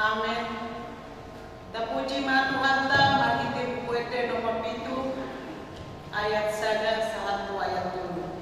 Amen. Terpuji ma Tuhan ta magiti puete nomor 7 ayat 1 ayat 2.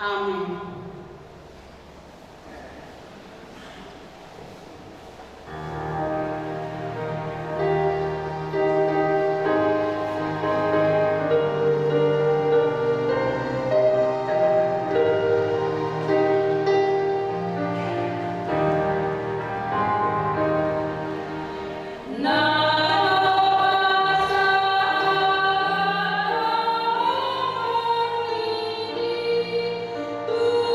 Amin. Ooh.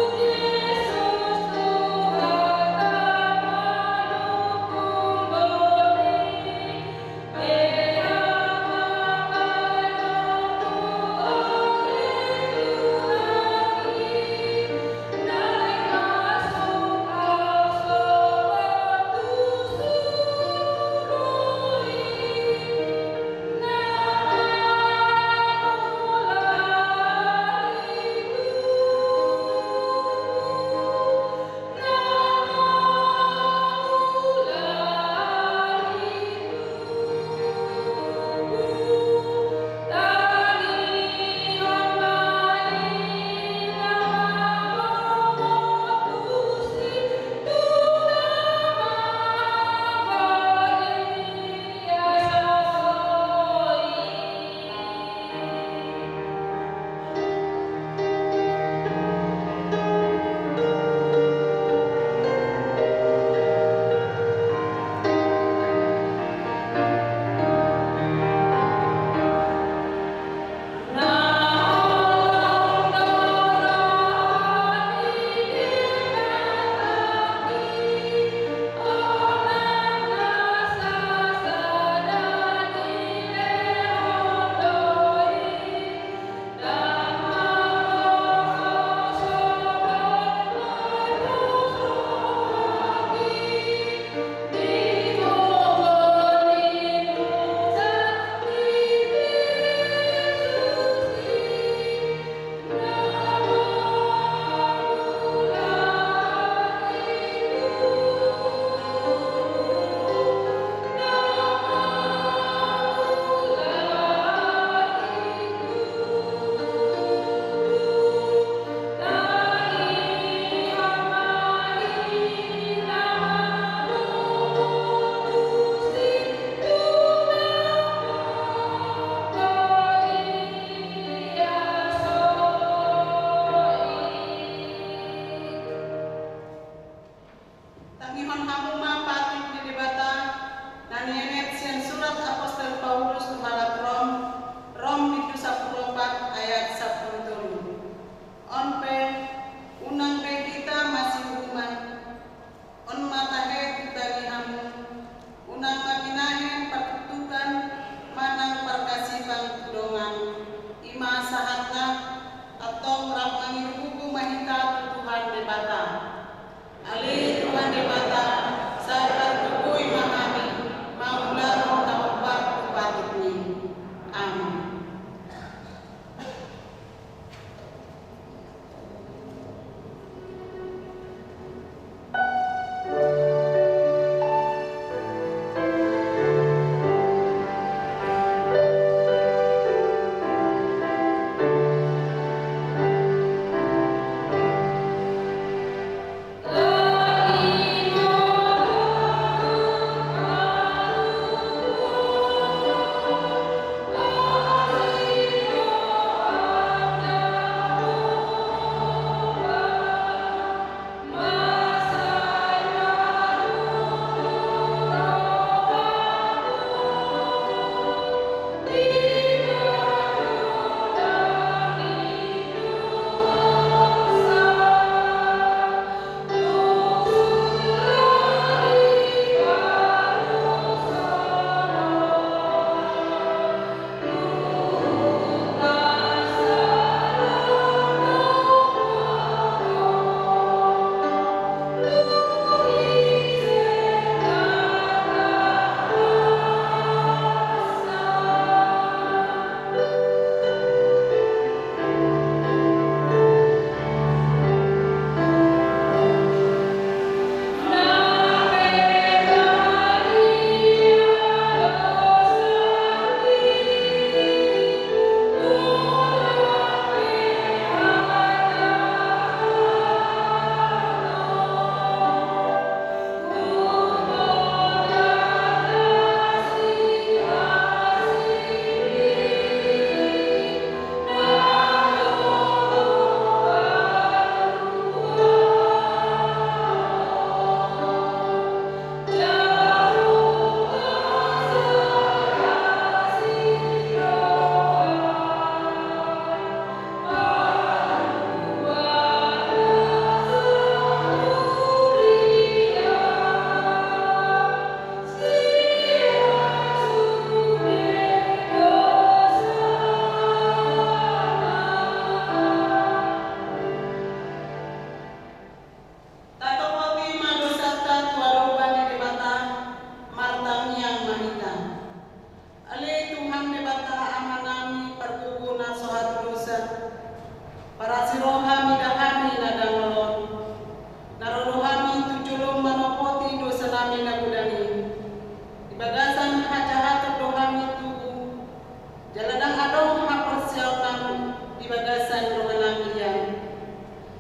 bagasan doa lamian.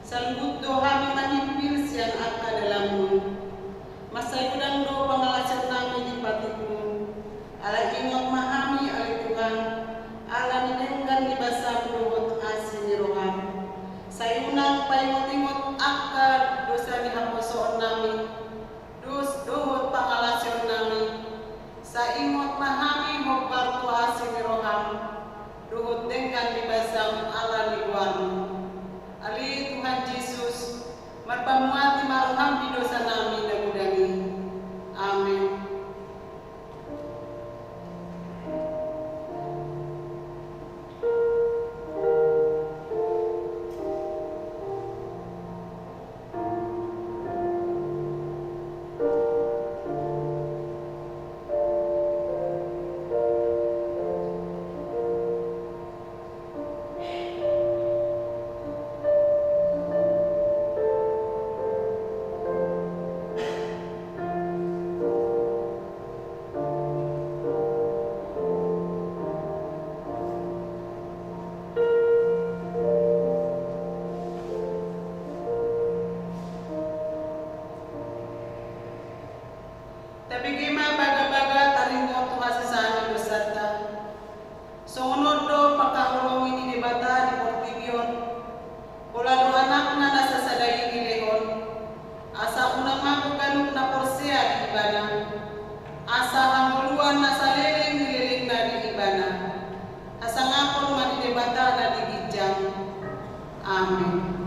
Salbut doa manipil siang akka dalammu. Masa udang do pangalasan nami di patiku. Ala ingat mahami ali Tuhan. Ala nidenggan di basam dohot asin roham. Sayunang paingot-ingot akka dosa di haposoon nami. Dohot pangalasan nami. Sa ingot mahami hokbar tu asin roham. Dohot denggan di basam ala di luarmu. Ali Tuhan Yesus, marpamuati maroham di dosa nami nagudangi. Amin. Tapi gima baga-baga taringot tu hasisani beserta. Songonodo pakahulong ini debata di Portigion. Pola do anak na nasa sadai gilehon. Asa unama bukanuk na porsea di ibana. Asa hamuluan na saleleng nililing na di ibana. Asa ngapon man di debata na di gijang. Amin.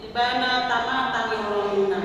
Ibana tama tangi holona.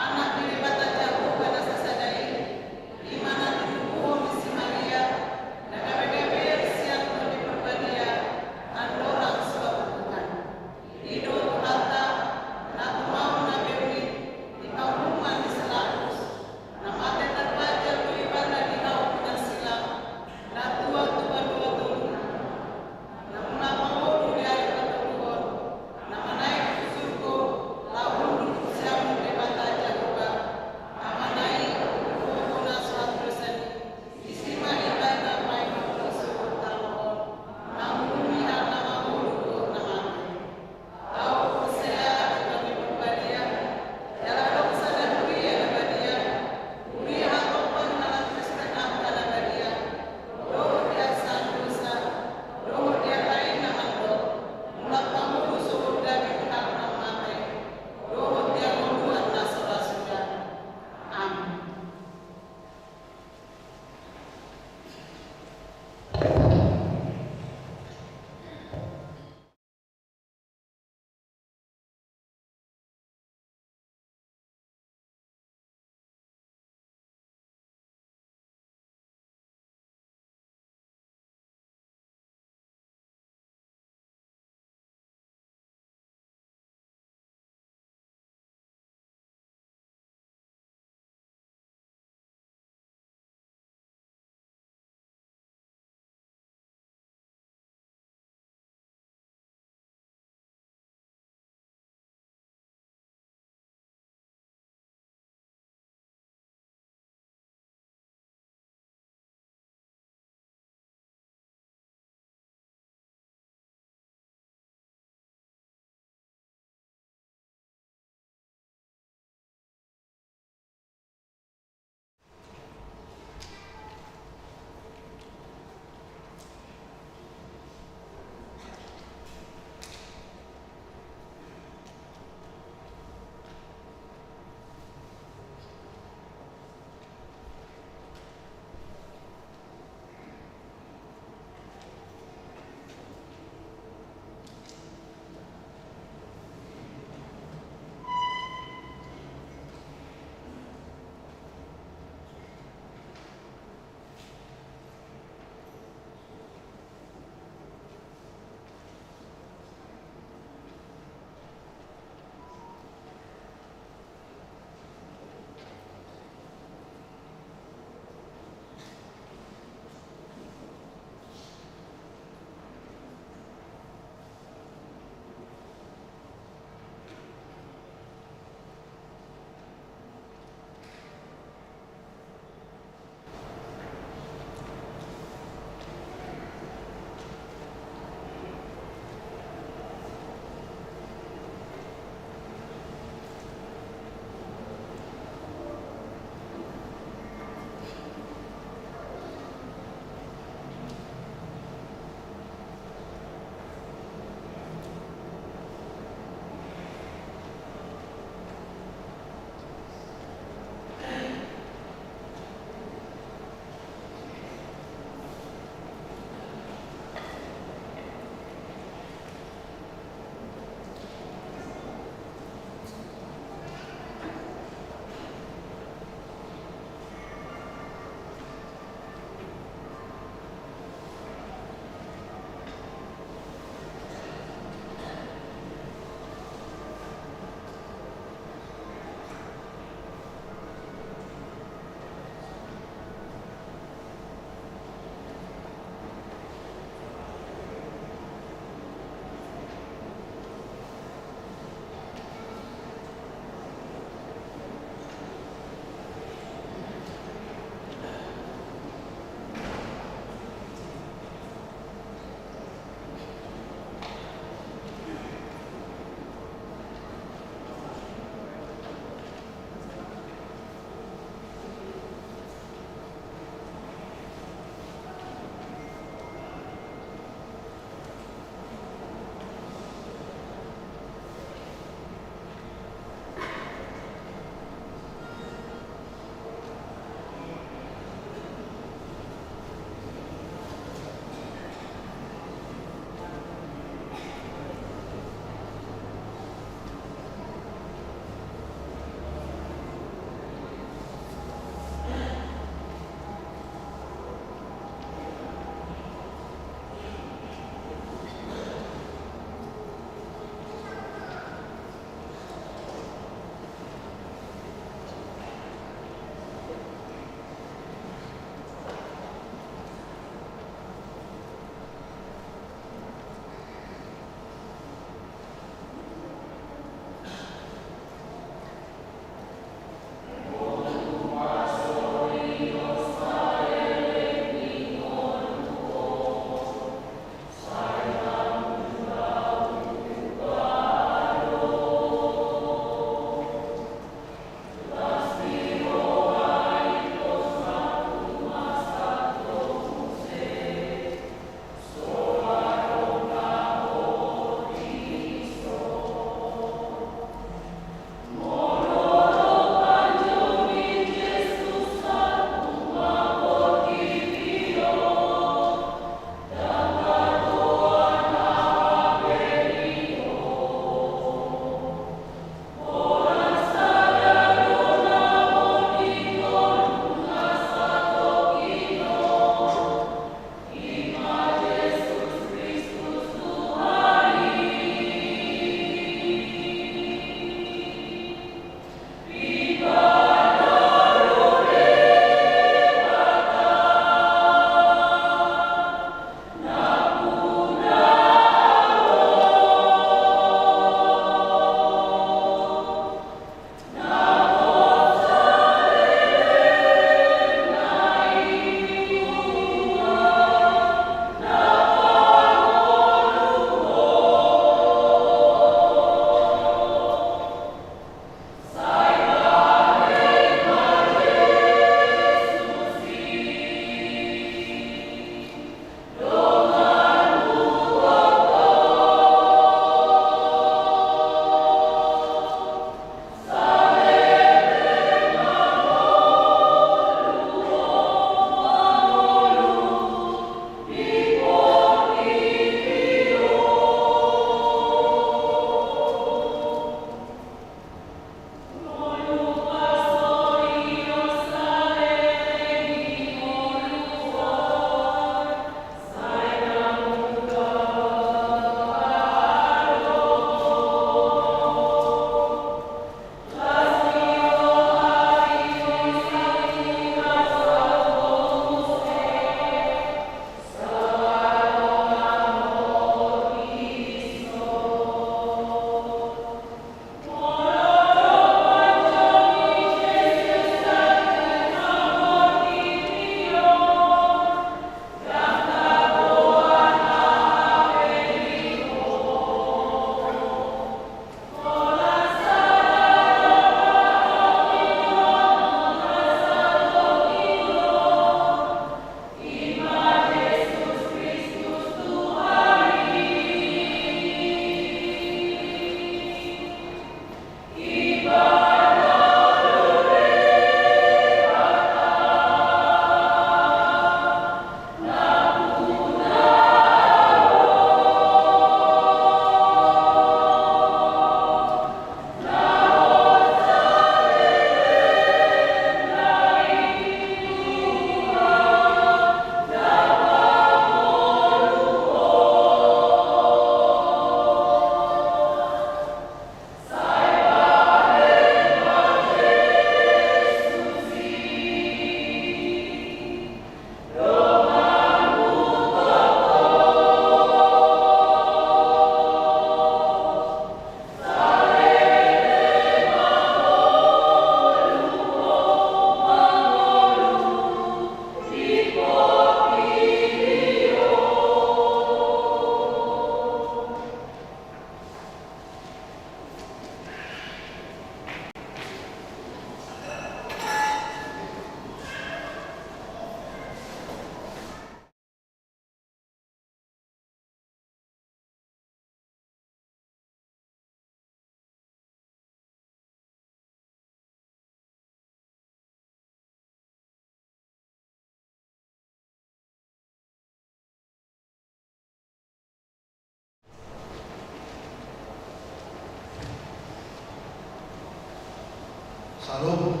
Salam.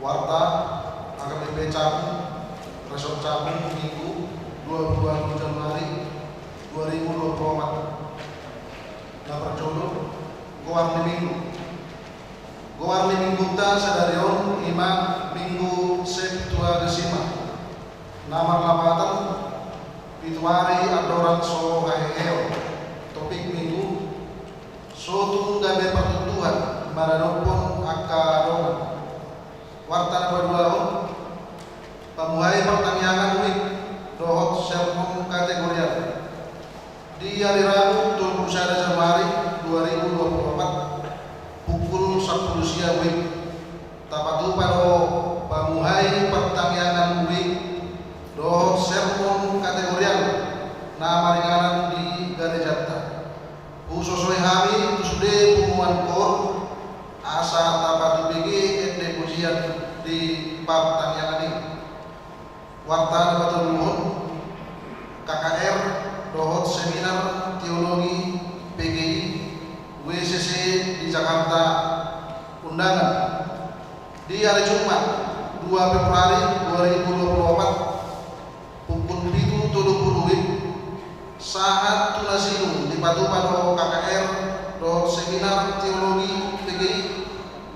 Warta AKBP Cakung, Resort Cakung, Minggu 22 Januari 2024. Nah perjodoh Gowarni Minggu. Gowarni Minggu ta sadarion ima Minggu Septua Desima. Nama lapatan Pituari Adoran So Haheo. Topik Minggu Sotung gabe pertutuhan maranopon akaroman. Warta berduaon pamuhai pertanyaan wik dohot sermon kategorial di hari Rabu 21 Januari 2024 pukul 10 siang wik tapatu pado pamuhai pertanyaan wik dohot sermon kategorial nama ringanan di Garejata khususnya kami sudah pengumuman kor asa tapatu BG ende pujian di pertanyaan ini. Warta dapat nuhun KKR dohot seminar teologi PGI WCC di Jakarta undangan di hari Jumat 2 Februari 2024 pukul 7.30 saat tunasilu di padu KKR dohot seminar teologi PGI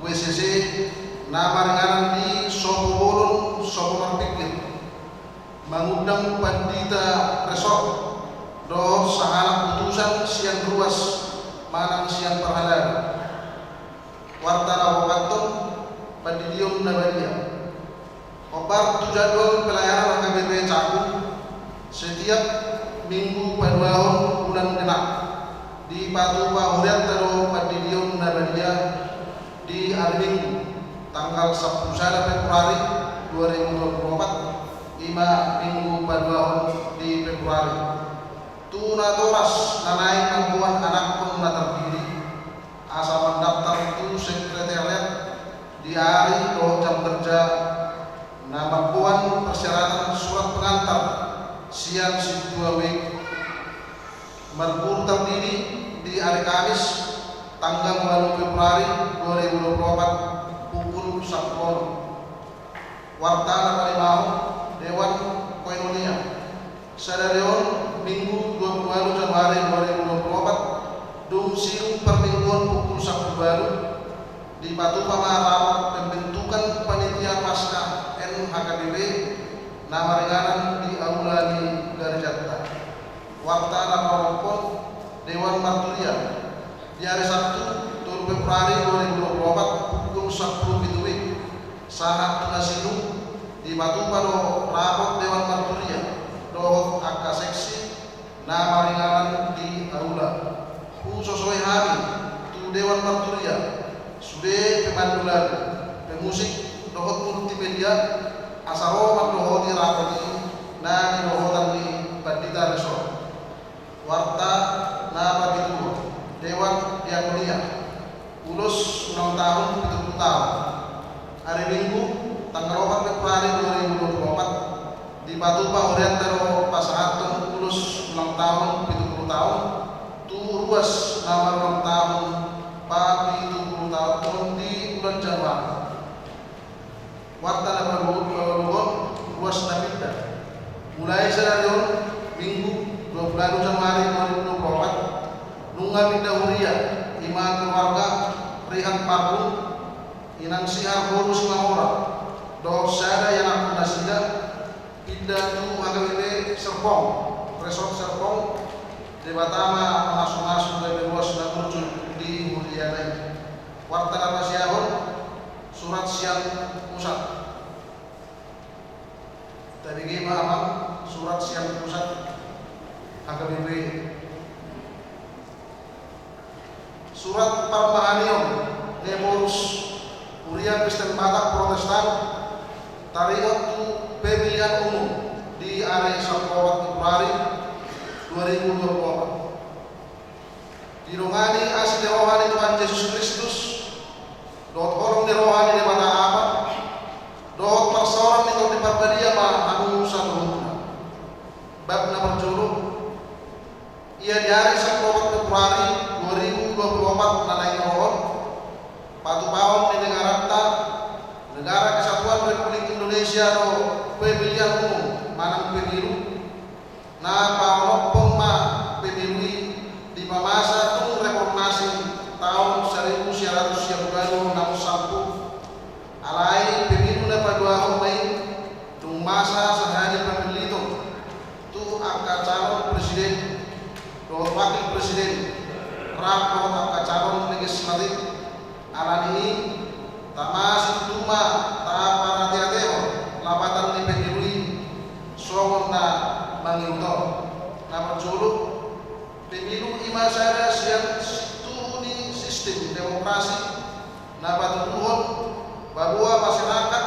WCC nama ringanan di Sopo Bolon Sopo Marpikir mengundang Pandita Resort doh sahanak putusan siang ruas manang siang perhalan warta lawakanton Pandidion Nabadia obar tu jadwal pelayanan AKBP Cakung setiap minggu paduahon bulan genap di Patu Pahurian Tado Pandidion Nabadia di hari Minggu tanggal 10 Februari 2024 5 minggu paduahon di Februari tuna toras nanai mampuan anak pun terdiri asal mendaftar tu sekretariat di hari doh jam kerja nama puan persyaratan surat pengantar siang sidua week merbur terdiri di hari Kamis tanggal 2 Februari 2024 pukul 10 warta nama mau Dewan Koinonia sadarion Minggu 22 Januari 2024 dung siung permingguan pukul 1 baru di Batu Pamarapat pembentukan panitia pasca NHKBP nama ringanan di Aula di Garejata warta Lampon Dewan Marturia di hari Sabtu 2 Februari 2024 pukul 10 Bituwik saat tunasilu di Batu Pado Rapot Dewan Marturia dohot akka seksi nama ringanan di Aula khususnya hari tu Dewan Marturia sudah pemandu lagu pemusik dohot multimedia asaro dohot di rapot ini nah di dohotan di Pandita Resort warta nama itu Dewan Diakonia ulus 6 tahun 70 tahun hari Minggu tanggal 4 Februari 2024 di Batu Pahurian Taro Pasahaton ulus 6 tahun 70 tahun tu ruas nama 6 tahun pagi 70 tahun di bulan Januari warta nama luhur ruas Napinda mulai sadarion Minggu 20 Januari 2024 nunga pindah huria lima keluarga Rihan Parbu inang sihar borus mahora dosada yang aku nasida pindah tu AKBP Serpong Resort Serpong di Batama masuk-masuk dari luas dan muncul di Mulia lain warta nama siahon surat siang pusat tadi gimana surat siang pusat AKBP surat Parmahanion Nemorus Kuria Kristen Batak Protestan Tarikat tu pemilihan umum di area 1 Februari 2024 dirongani asli rohani Tuhan Yesus Kristus dot horong di rohani di mata apa dot persoalan itu di parbadia ma anu satu bab nomor juru ia di hari 1 Februari 2024 nanai na paunopong ma pemilu di masa tung reformasi tahun 1960 alai pemilu na padua homai tung masa sehari pemilih tu angka calon presiden dan wakil presiden rapo angka calon legislatif alani tamasi tuma ta paratiateo labatan ni pemilu somon na mangiuto na perjulu pemilu imasara siang situni sistem demokrasi na patutuhon bahwa masyarakat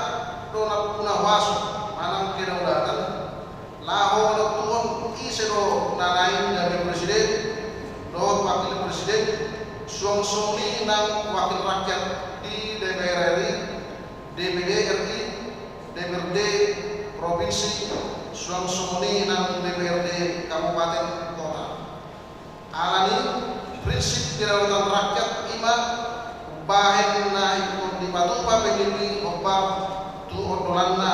dona punah wasu manang kedaulatan laho menentuhon isero nanain dari presiden do wakil presiden suang-suami nang wakil rakyat di DPR RI, DPD RI, DPRD provinsi suang-suami nang DPRD kabupaten kota. Alani prinsip kedaulatan rakyat ima bahen na ikut di patupa pemilu obat tu odolanna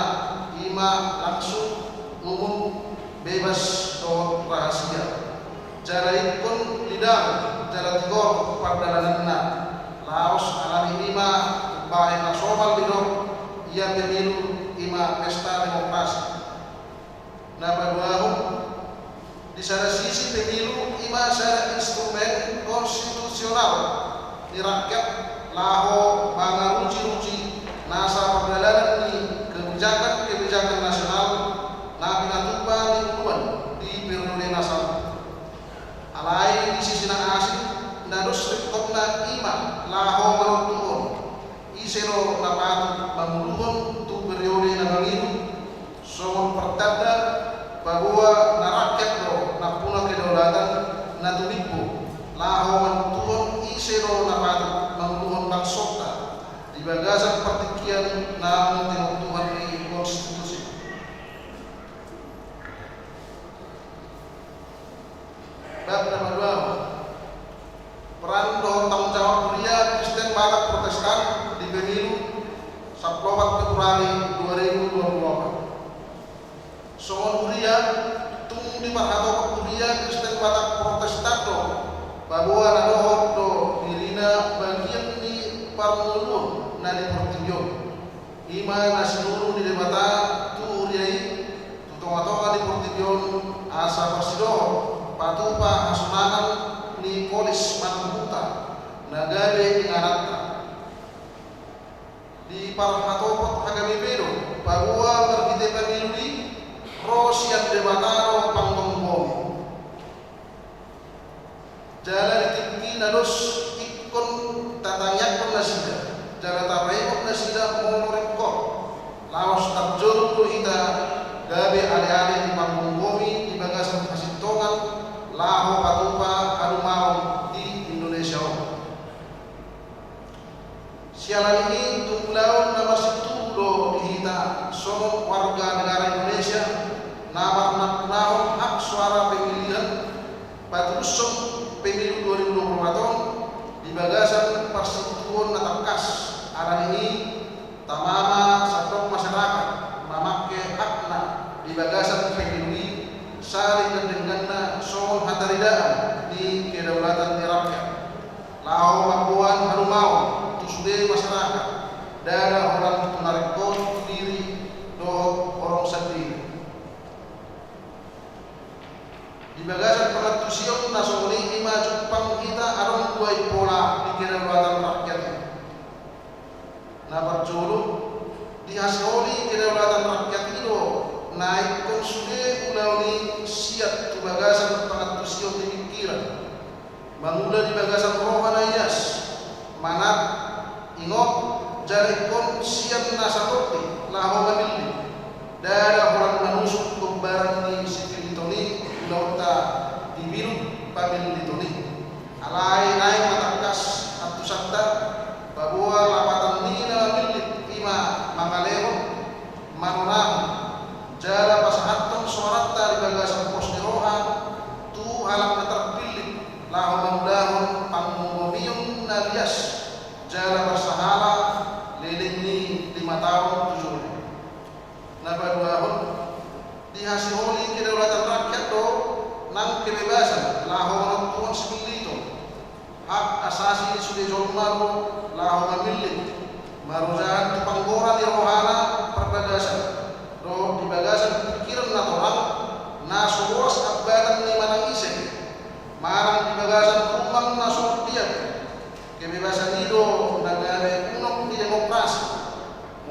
ima langsung umum bebas do rahasia. Jara ikun lidah jara tigor pardalanna laos alani ima bahen na somal lido ia pemilu ima pesta demokrasi. Na baduahu di sana sisi pemilu ima secara instrumen konstitusional di rakyat laho mangaruji-ruji nasa perjalanan di kebijakan nasional na pinatupa lingkungan di periode nasional alai di sisi na asing nadus rekopna ima laho manutuhon isero na patut mamuluhon tu periode na bangiru somon pertanda bahwa na rakyat do na punah kedaulatan na tumipo laho manutuhon isero na patut mamuluhon bangsokta di bagasan pertikian na tinutuhan ni konstitusi. Bab nomor 2 peran do tanggung jawab kuliah Kristen Batak Protestan di pemilu 14 Februari 2024. Soal kuliah tung di marhato kuliah Kristen Batak Protestan do bahwa nadohot do dirina bagian di parmulun na di Portillo ima na sinuru di debata tu uriai tutong-tonga di Portillo asa persidoho patupa asunanan ni polis Manambuta nagabe ingarata di parhatopot hagabibedo bahwa berkite pemilui rosian debataro pangtongbomi jalan tinggi nados ikon tatangyak nasida jalan tabayok nasida monorekor laos tarjol hita gabe ale-ale di pangtongbomi di bagasan kasintongan laho patupa harumau di Indonesia. Sialan ini tunglaun nama situ do dihita somong warga negara Indonesia nama naknaon hak suara pemilihan patusong pemilu 2024 di bagasan persatuan natangkas aran ini tamama satong masyarakat mamakai hakna di bagasan pemilu saling mendengarna soal hataridaan di kedaulatan rakyat lau mapuan harumau tusde masyarakat darah orang tunarikon diri do orang sendiri di bagasan pengatusion nasoli ima Jepang kita arong buai pola di kedaulatan rakyat na berjulu di hasiloli kedaulatan rakyat itu naik konsude ulauni siap tu bagasan pengatusion di pikiran mangula di bagasan rohanayas manat ingot jari kon siap nasakoti laho mamili dada orang manusuk kumbaran ni sifilitoni ulauta di biru pamilitoni alai naik matangkas atusakta bahwa lapatan nina mamili ima mangalero manunah jala pasahatong suarata di bagasan pos di roha tu alam terpilih lahu mamdahun pangmumiyong nalias jala bersahala liling ni 5 tahun 7 nabaduahun di hasil holi kedaulatan rakyat do asasi sudah jolmaro lahu mamilin marujahan tu panggoran di rohana perbagasan do di bagasan pikiran natural nasuwas abbadan ni manangise marang di bagasan rumang nasur dia kebebasan itu negara unok di demokrasi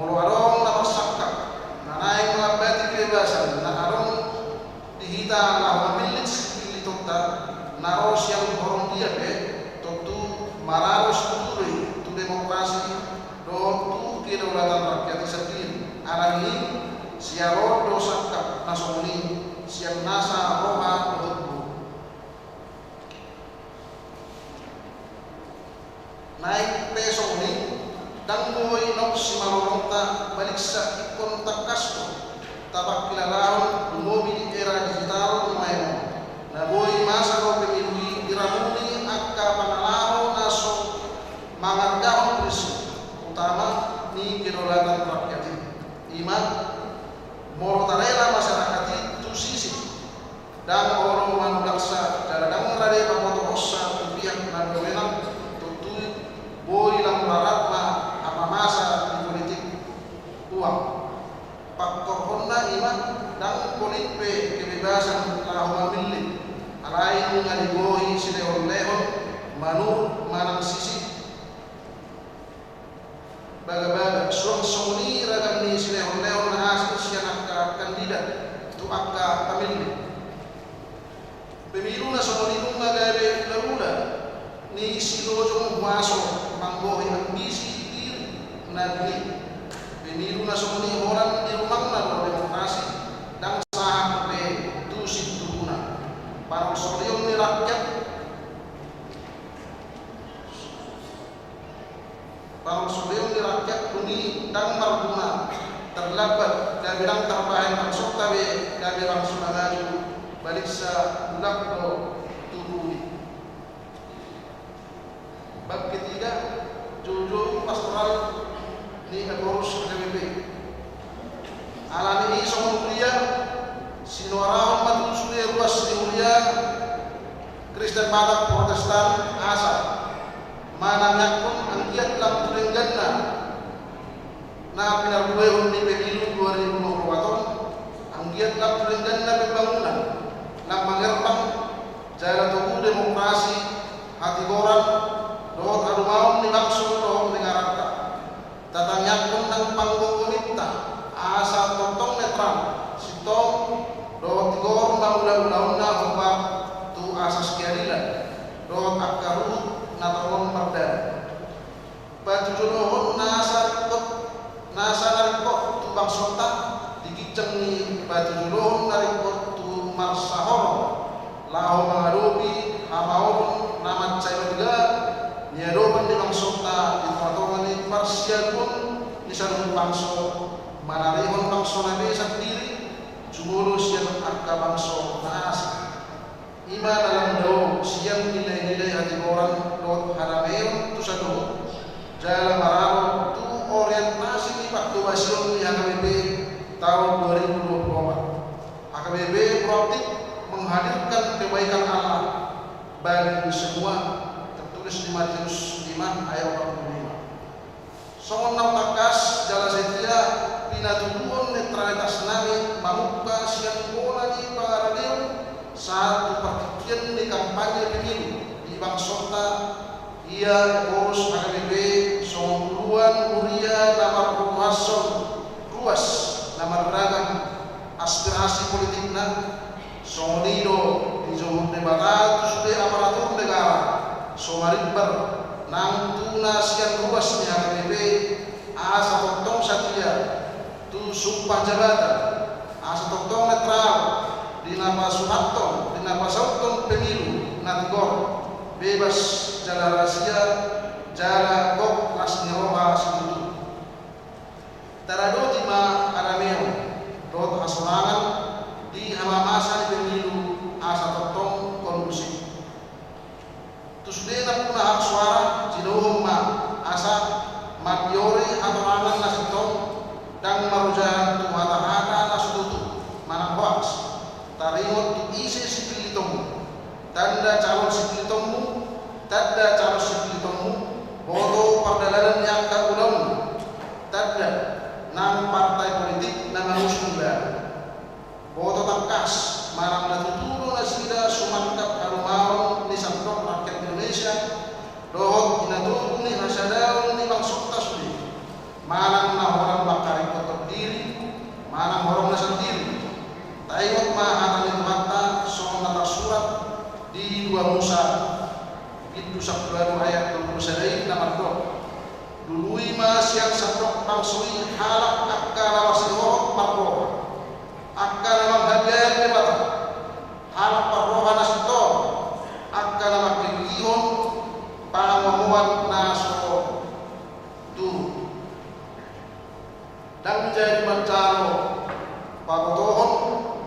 mulu arong na persakka na naik melabati kebebasan na arong dihita lahu mamilin sikili tota naros yang horong dia tentu mararos tuturi tu demokrasi do tu kedaulatan rakyat sendiri arang ini siaro do sakap nasoni siang nasa roha dohutbu naik peso ini danggoy nok simalorongta baliksa ikon takasto tabak kilalahon dumobi di era digital lumayan naboy masa ko pemilui diramuni akka panalaro naso mangargahon prinsip utama ni kedaulatan rakyat iman moro tarela masyarakat itu sisi dan orang manulaksa dalam rade pamoto ossa pihak dan kewenang tentu boy lam baratma apa masa di politik uang faktor honna iman dan politik kebebasan lahu milih alain ngaligohi sinehon lehon manur manang sisi baga-baga suang songni ragam ni sinehon lehon hasil sian akka kandidat tu akka pemilu na songni nung ngagabe laula ni silojong masok manggohi ambisi diri nagri pemilu na songni orang di rumah na demokrasi dan saham tu situna parang solyong ni rakyat kuni dan marguna terlambat dan bilang terbahan maksud tabe dan bilang sunamaju balik sa ulakdo turuni bab ketiga jojo pastoral ni agorus KBP alani ini somulia sinuarahon matu sudah ruas diulia Kristen Batak Protestan asa manangak pun angkiat lam tulengganna na pinarbuehon ni pemilu 2024 angkiat lam tulengganna pembangunan lam mangerbang jalan tubuh demokrasi hati goran dohot adumaon ni maksud dohot dengarata tatangyak pun nang panggung unita asa tontong netral sitong dohot tigor maula-ulaun na humbang tu asas keadilan dohot akaruh natolong mardan batu jodohon nasa narikot tu bang sota dikiceng ni batu jodohon narikot tu marsahoro lao mengadopi hamaon namat cayo juga niadopan di bang sota di patongan ni parsian pun nisanun bangso manarihon bangso nabi sendiri jumurus yang akka bangso nasa ima dalam doa siang nilai-nilai hati orang dot harameon tu satu jalan mararo tu orientasi di waktu basion di AKBP tahun 2024 AKBP proaktif menghadirkan kebaikan Allah bagi semua tertulis di Matius 5 ayat 45 songon nam takas jala setia pinatuduhon netralitas nami mamuka siang bola di Pangaradion satu pertikian di kampanye pemilu di Bangsota ia urus AKBP songuluan uria namar ruason ruas namar ragam aspirasi politikna songonido di zohun debata sudah aparatur negara somarimbar nang tuna siang ruas di AKBP asa tontong satria tu sumpah jabatan asa tontong netral di nama Soeharto, di nama Sauton pemilu Natigor bebas jala rahasia jala kok lasni roha setuju tarado tima arameo dot asorangan di hamamasa di pemilu asa totong kondusif tusdena puna hak suara jidohom ma asa matiore atorangan nasitong dan marujahan tu matahana nasututu manang hoaks taringot tu isi sipil itongmu tanda calon sipil itongmu tadda caro sipil tomu boto perdalanan yang kaulam tadda nam partai politik nama usung boto tangkas marang natutulong na sila sumangkap arumaron ni Santok Rakyat Indonesia dohot inatulong ni hasadaw ni Bang Sukta Suli manang na orang bakari kotor diri manang orang na sendiri tayot mahatan itu mata so natasurat di 2 Musa itu 10 ayat 29 nama dului mas yang Santok mangsui halak akka nawasihohot marroha akka namang hadiah debata halak parroha nasito akka namang kikihon pangamuan naso dulu dan jadi mencaro pagotohon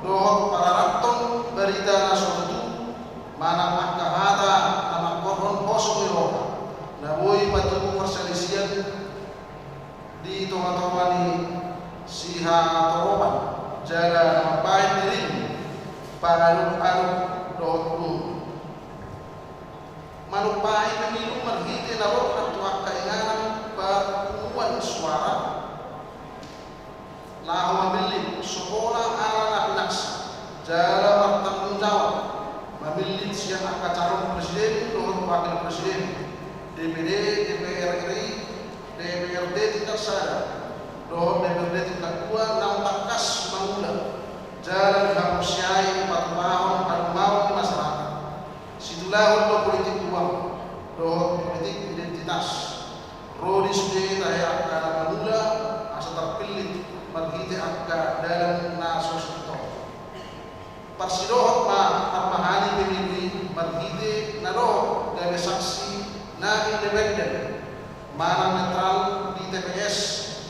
dohot pararanton berita naso dulu manang akka hata namang korhon kosong iroha naboy patubu perselisian di toma-toma ni siha toroban jaga baik diri pangaluk-aluk dohot manupai pemilu merhiti nabok atau keinginan pertemuan suara lahu memilih sekolah ala naksa jalan bertanggung jawab memilih siapa calon presiden dohot wakil presiden DPD, DPR RI, DPRD tingkat sada dohot DPRD tingkat 2 nampakkas mangula jalan hamusyai 4 tahun di masyarakat situlah untuk politik uang dohot politik identitas rodis de taya akana mangula asa terpilih marhite akka dalam nasosto parsidohot ma armahani pemilih marhite naro gawe saksi na independen mana netral di TPS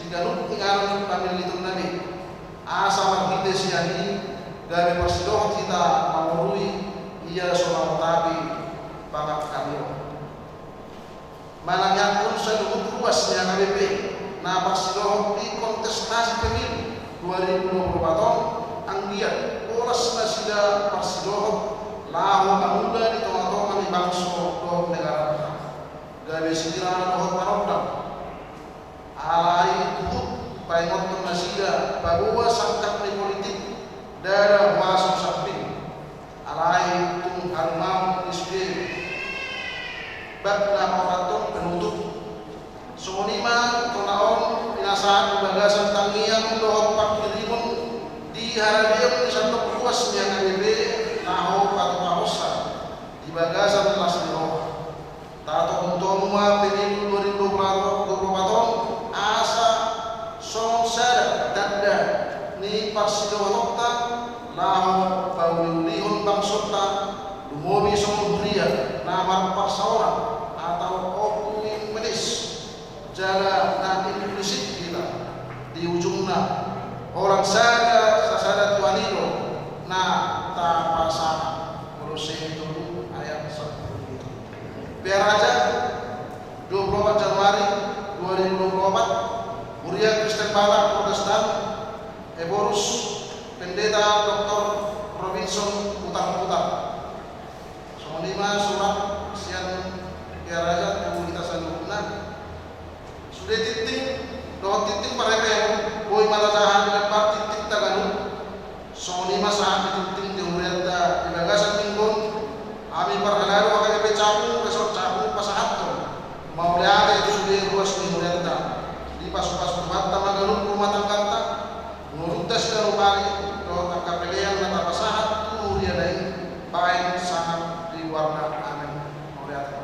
digalup tingaran pamilih itu nabi asa marhite siani gawe parsidohot kita mamurui ia seorang tabi bakat kami mananya pun seluruh luasnya KBP na parsidohot di kontestasi pemilu 2024 anggiat oras na sila parsidohot lahu kamuda di tengah-tengah ni bangso dohot negara kita gawe sinira dohot parodam alai tuhut paingot na sila baguwa sangkap ni politik darah wasong samping alai tung harimau isbe bak na papaton penutup sonima tonaon pinasaan bagasan tangiang dohot pakirimun di harabiang di Santok luasnya KBB naho patupahosa di bagasan kelas niro tato untomua pemilu 2024 asa song sada dada ni parsidohotokta naho paulihon bangsota dumobi songudria namar parsaora atau opung medis jaga na implisit kita di ujungna orang saja sasada tuanino na tapasana Kolose itu ayat 10 biar aja 24 Januari 2024 Muria Kristen Balak Protestan Eborus Pendeta Dr. Robinson Putar-Putar Sonima surat sian biar aja kita sanggupna sudah titik dohot titik paremeh boy matasahan lebar titik taganu sonima saat titik di Muriata ibagasan minggon ami parhalaro akan becapu besok capu pasahaton mau lihat itu sudah ruas di Muriata di pasu-pasu mata magalun rumah tangkanta nurutas dan upari dohot akapelean mata pasahat tu dia dai baik sangat di warna amin Muriata.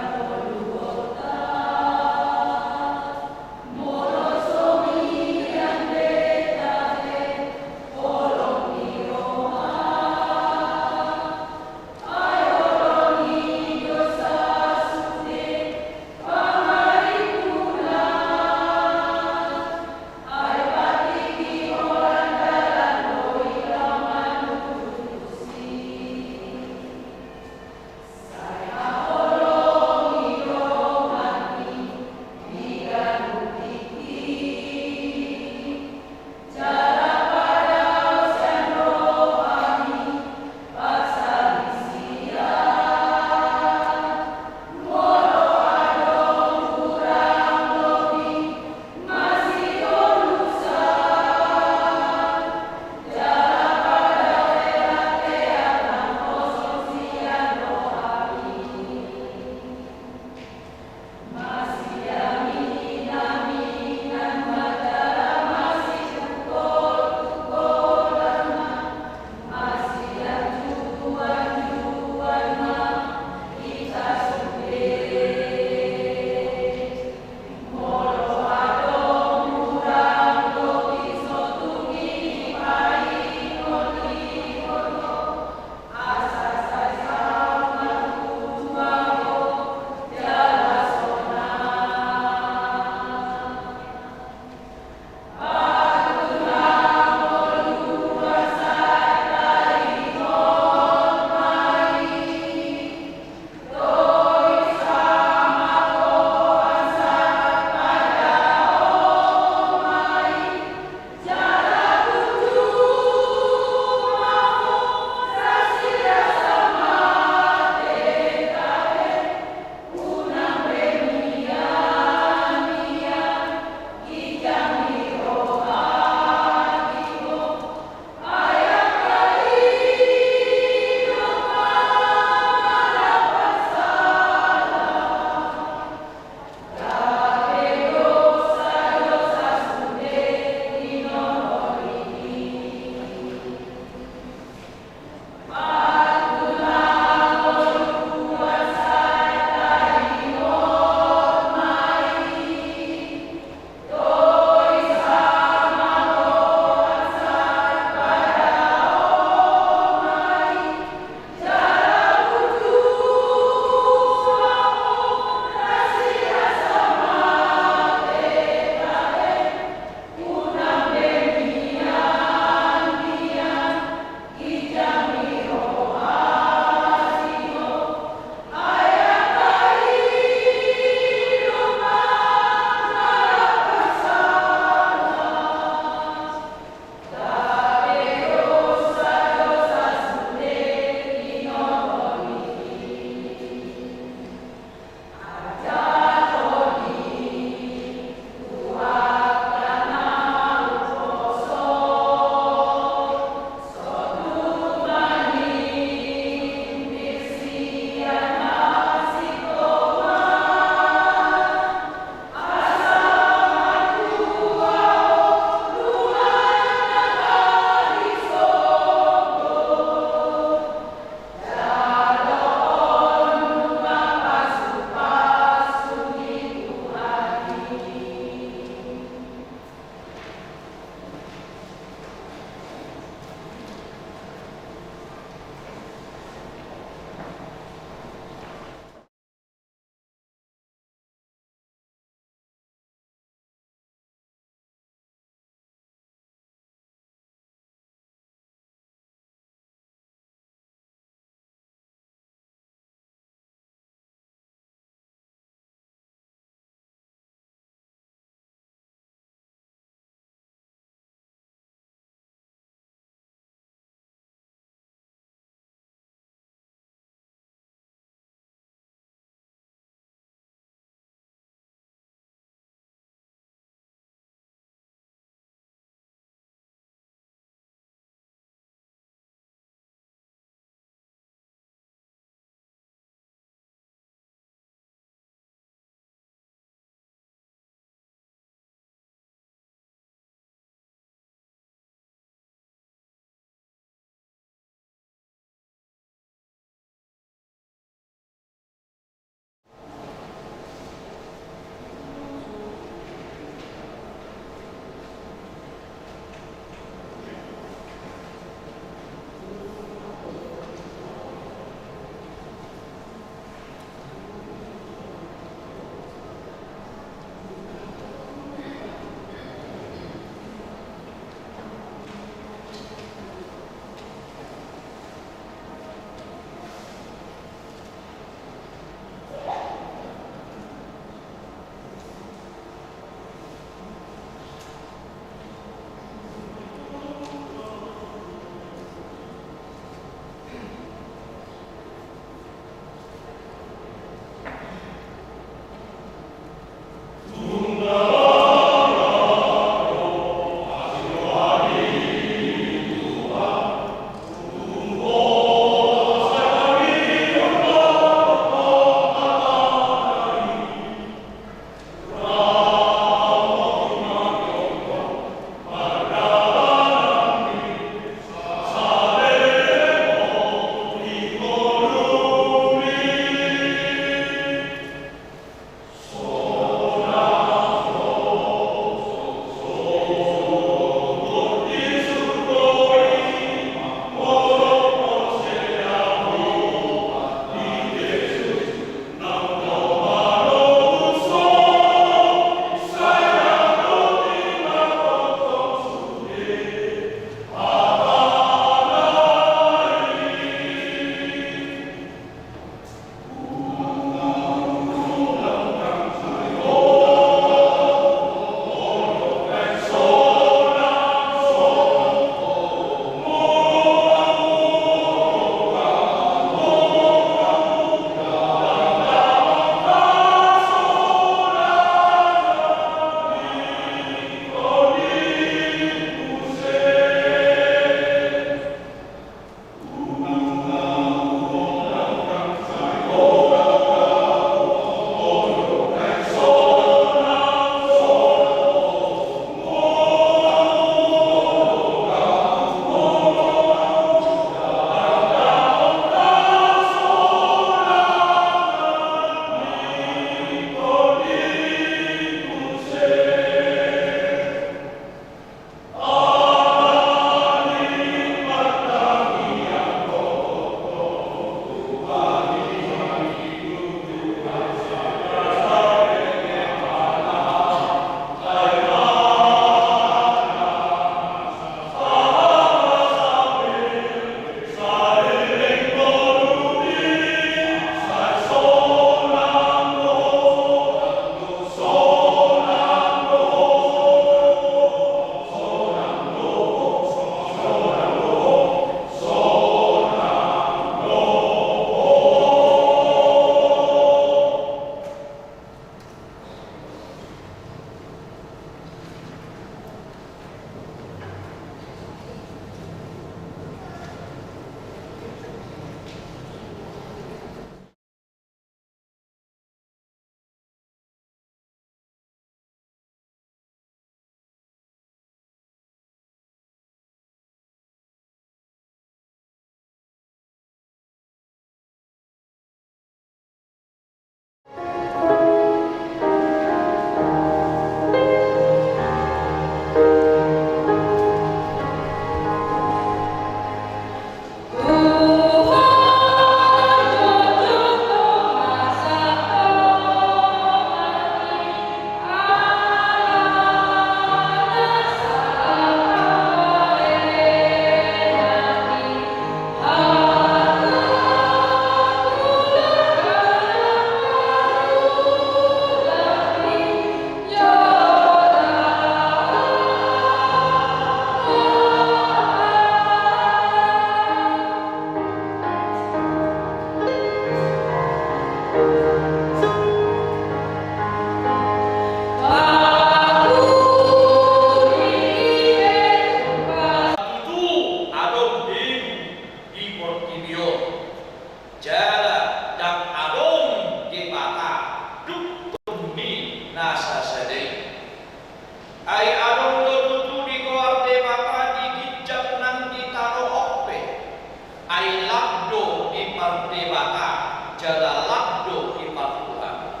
ai labdo di pardebata jala labdo di partuhan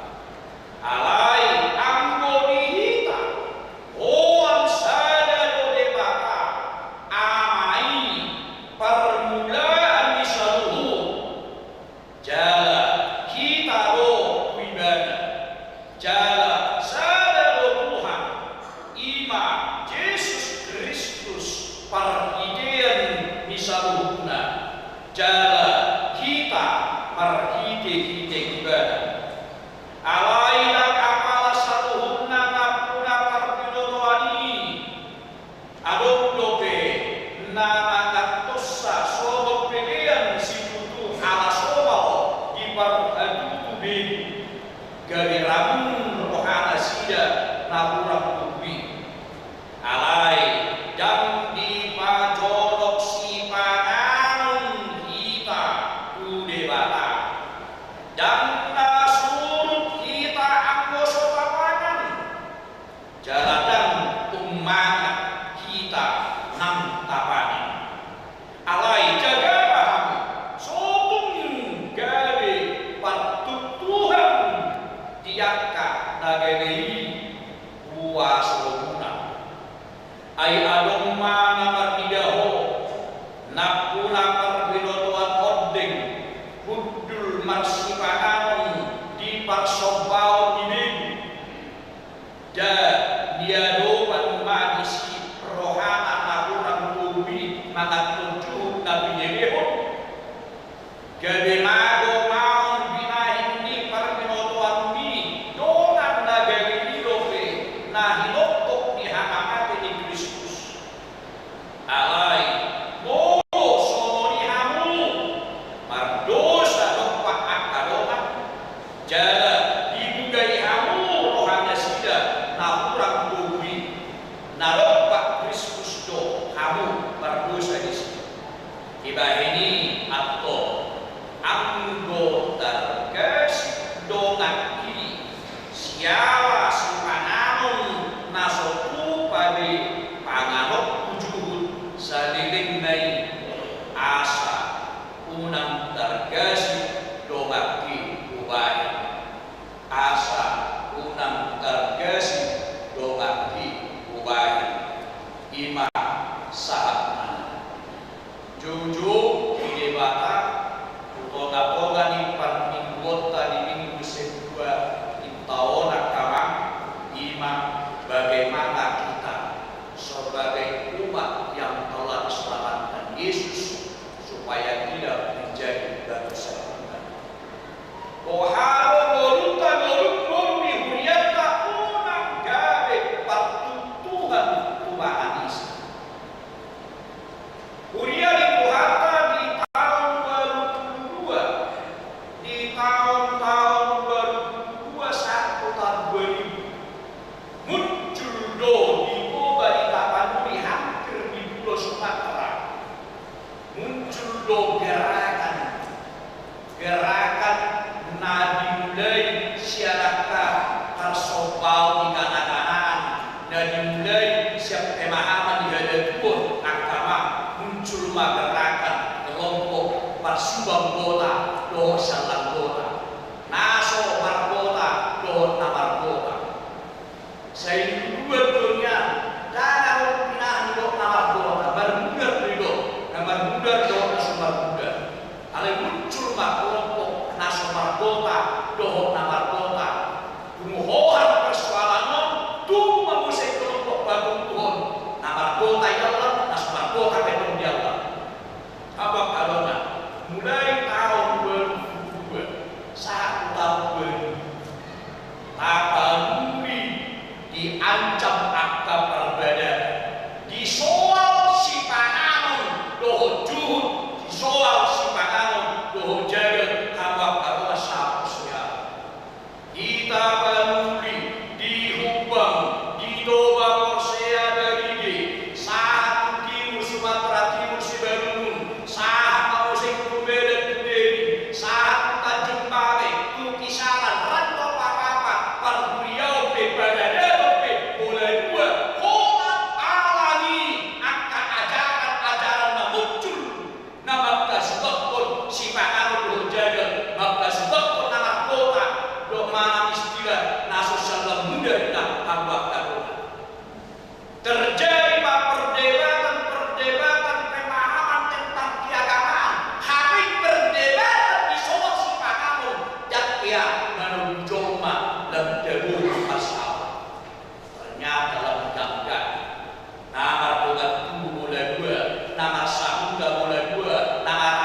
alai anggo dihita oan sada do debata amai permulaan di seluruh jala kita do wibana jala sada do Tuhan ima Yesus Kristus partidean di seluruhna jala kita marhite-hite ibadah alaina kapala saluhunna ngapuna parpidotoani adok dope nama ngatossa sobok pelean situtu ala sobao di parhadutu bedu gari ramun rohana sida nabura kubi alai dan di pajolok si panganun kita kude bata dan nasurut kita anggoso papangan jalatan ummangat kita nam tapani alai jaga paham sotung gawe patut Tuhan diaka nagawei uwasoluna ai adong mana mardidaho napuna perbidotoan ordeng kudul marsipanan di parsobao ini dan dia doan manisi rohana nakurang bumi mangat tujuh nabi Yeho gede mago maun binahin di perbidotoan ini donan nagari hidope nah hilokok di hakamate di Kristus alai somoni hamu mardosa dopak akadona jala dibugai hamu rohana sida nahurang bumi naropak Kristus do hamu mardosa di sida ibahini atau anggota terkes dongaki siapa simpananun nasoku pada panganok tujuhun sadiling nai asa unang terkes dongaki ubay asa unang terkes dongaki ubay ima sahat jujur di debata utoga-toga ni parmingguota di minggu kedua di tahun akamang ima bagaimana kita sebagai umat yang telah diselamatkan Yesus supaya tidak menjadi bangsa Tuhan. Koharo goruta gorung di huriata unang gawe partutuhan Tuhan Yesus. Huria dibuhata di tahun 2002, di tahun-tahun 2002 sampai tahun 2000 muncul do di Boba di Tapanuli hampir di Pulau Sumatera muncul do gerakan nadi mulai siarakah karsobau di kanan-kanan nadi mulai siap pemahaman di hadapan agama muncul gerakan kelompok parsubang bola do salang bola naso marbota do namarbota saya dua dunia jangan pinah do namarbota bermudar do namarbudar do nasumarbudar ale muncul kelompok naso marbota do namarbota kumuhohan persoalan tu mengusai kelompok bagong Tuhan namarbota ya Allah nasumarbota betul dia Allah apa kalona mulai tahun 2002 si pangamu do jaga maka sebab nama kota do mana istilah naso salam muda dah abak taruna. Terjadi perdebatan pemahaman tentang keagamaan. Habis perdebatan di soal si pangamu dan dia menunjuk dan debu masalah. Ternyata dalam gambar nama bukan mulai dua, nama sahuda mulai dua, nama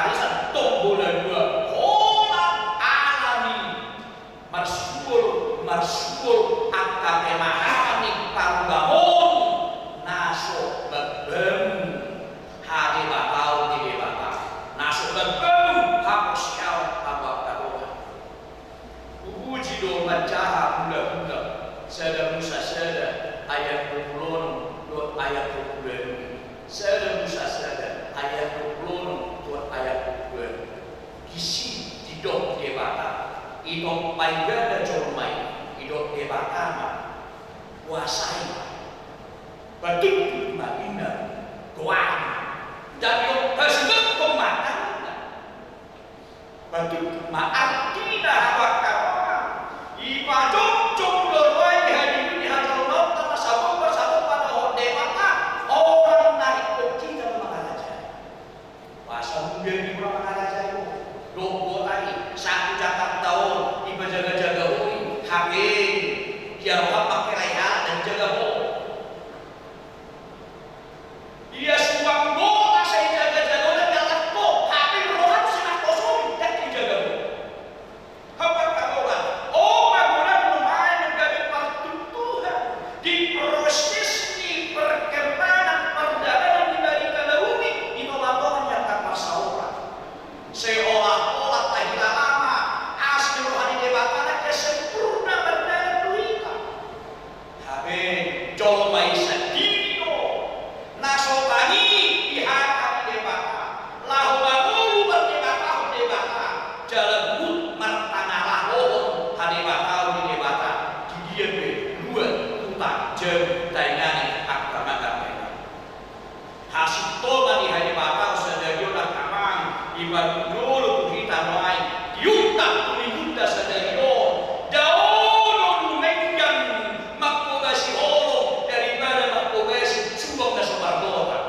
rarisan tung mulai dua. Hola alami marsul angka pemahaman nih pangbangun naso bebem hari bakal di bakal naso bebem hapus sial apa karuan uji do mencaha mula sada Musa sada ayat 20 dot ayat 20 sada Musa sada ayat 20 dot ayat 20 kisi didok debata idok paigada jormai idok debata kuasai betul makina kuat dan yang tersebut pemakan betul maarti dah wakar ibadah jumlah hari ini hajar Allah tanpa sabun bersatu pada hode mata orang naik koki dalam Maharaja bahasa muda di Maharaja itu dobo tadi satu Jakarta tahun iba jaga-jaga hui HP biar orang pakai rehat dan jaga hui dia suang gota saya jaga-jaga dan jalan kok HP berohan senang kosong dan dijaga hui apa kawan oh bangunan lumayan menjadi pertuntuhan di proses di perkembangan perdagangan di balik kalahumi inovator yang tanpa saura seolah-olah tak lama asli rohani debatana kesempurna berdagang duita habe jolmai sedino nasotani dihakam debata lahu bagulu berdebata jalan but martanalah lohon hadebata di debata di dia dua utang jem taingani agama mereka hasil toba di hadebata sedaya nak kamang ibarat dulu kita mulai diutak tulihuda sedaya daun lumenggan makobasi holo daripada makobasi subang dan sumardota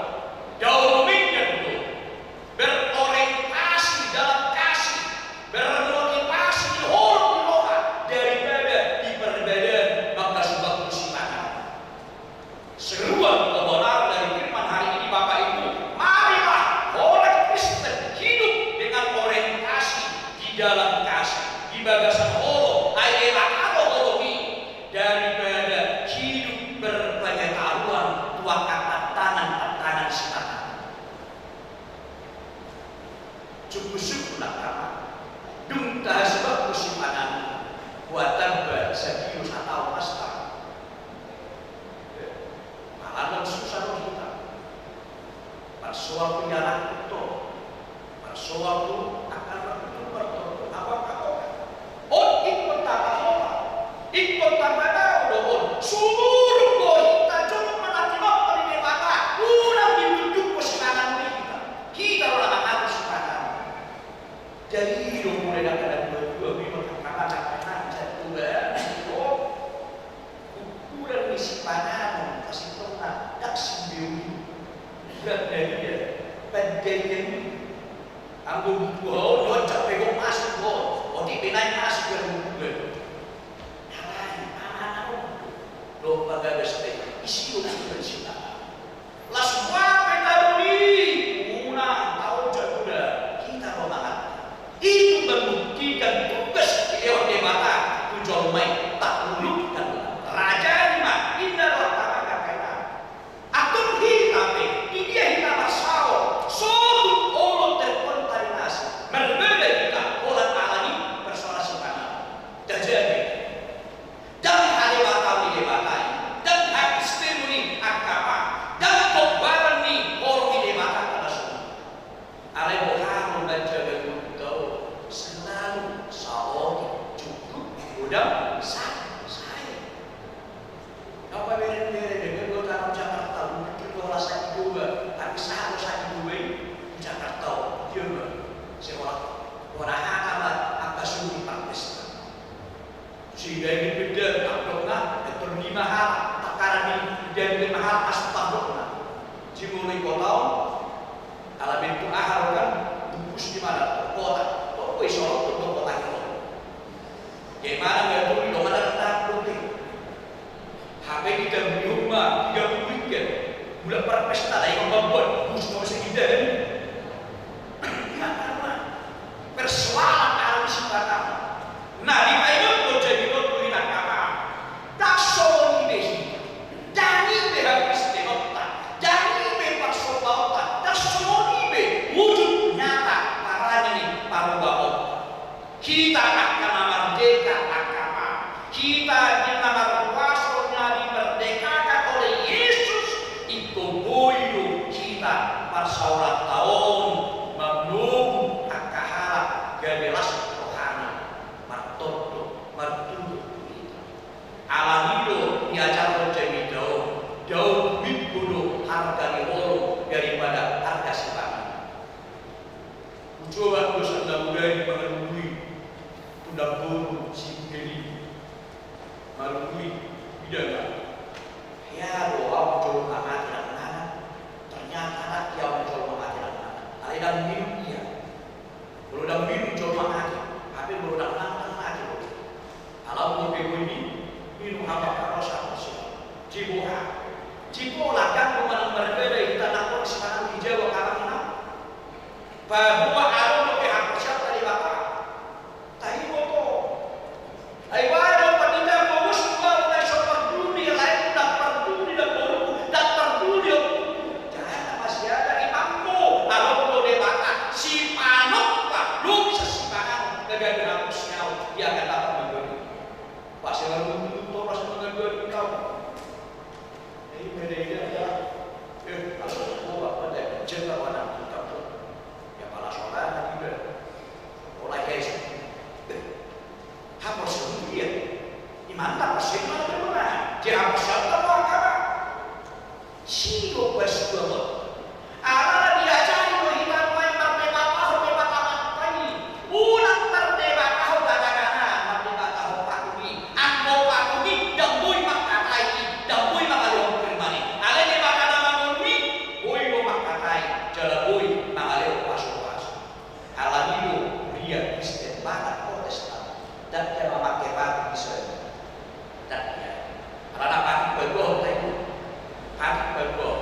daun lumenggan itu berorientasi dalam kasih bermotivasi di holo di loha daripada di perbedaan maka subang musimangan seruan kebenaran dari firman hari ini Bapak Ibu marilah orang Kristen hidup dengan orientasi di dalam kasih di bagasan holo ayat Allah holomi daripada hidup berpengetahuan tuakan tangan sitaan cukup nakama dung tak sebab musimanan buatan bersekius atau pasta malah susah kita persoal penjara itu persoal itu akan bertemu apa oh ikut tanpa doon seluruh kita cuma menakibak pada debata ulang ditunjuk kesenangan kita orang harus sepakat jadi hidup mulai dari dua kakak jatuh ukuran misi panan kasih tengah tak sembiu berat dari dia pendeknya anggun dua dua capek kok masuk kok di benai masuk ke rumah lo pada besok isi bersih lah semua petaruni unang tahu jatuh kita romangan itu membuktikan tugas lewat debata tujuan main tak lulus dan raja lima indah waktu kakak atur hitape dia hitam asal suatu orang terkontaminasi berbeda kita orang alami persoalan simpanan terjadi dan hari bakal di debata dan habis temuni agama dan kobaran ni orang di debata pada semua alai bohong dan jaga kau selalu sahur cukup mudah saya apa beda dengan kau tanam Jakarta mungkin kau rasa juga tapi saya di Jakarta dia Ucoba dosa dari mengalui tunda buru si Heli melalui bidana. Ya doa muncul mati dan anak. Ternyata anak yang muncul mati dan anak. Ada yang minum dia. Kalau dah minum muncul mati, tapi kalau dah anak mati. Kalau mau ini minum apa rasa sih? Cipola kan pemenang berbeda kita nak sekarang di Jawa karena bahwa ada lebih hak siapa di bapak. Tapi foto. Ayo ada pendidikan bagus juga mulai sopan dunia lain dapat dunia dan baru dapat dunia. Jangan masih ada imamku. Kalau perlu debata si panok pak lu bisa simpangan negara hapusnya dia akan dapat menggoni. Pasti lalu tutup pasti menggoni kau. Ini beda ya. Kalau bapak ada cerita warna hitam tu, ya malah solat juga. Oleh guys, hapus sendiri. Di mana persen mana berapa? Dia hapus siapa apa? Siapa bersama? Alah dia cari hitam main berbeda tahu apa ini. Ulang berbeda tahu kadang-kadang berbeda tahu pakumi. Anggo pakumi dan boy makatai dan boy makalong. Dan dia memakai batu Israel. Dan dia, karena batu bergoh itu, batu bergoh,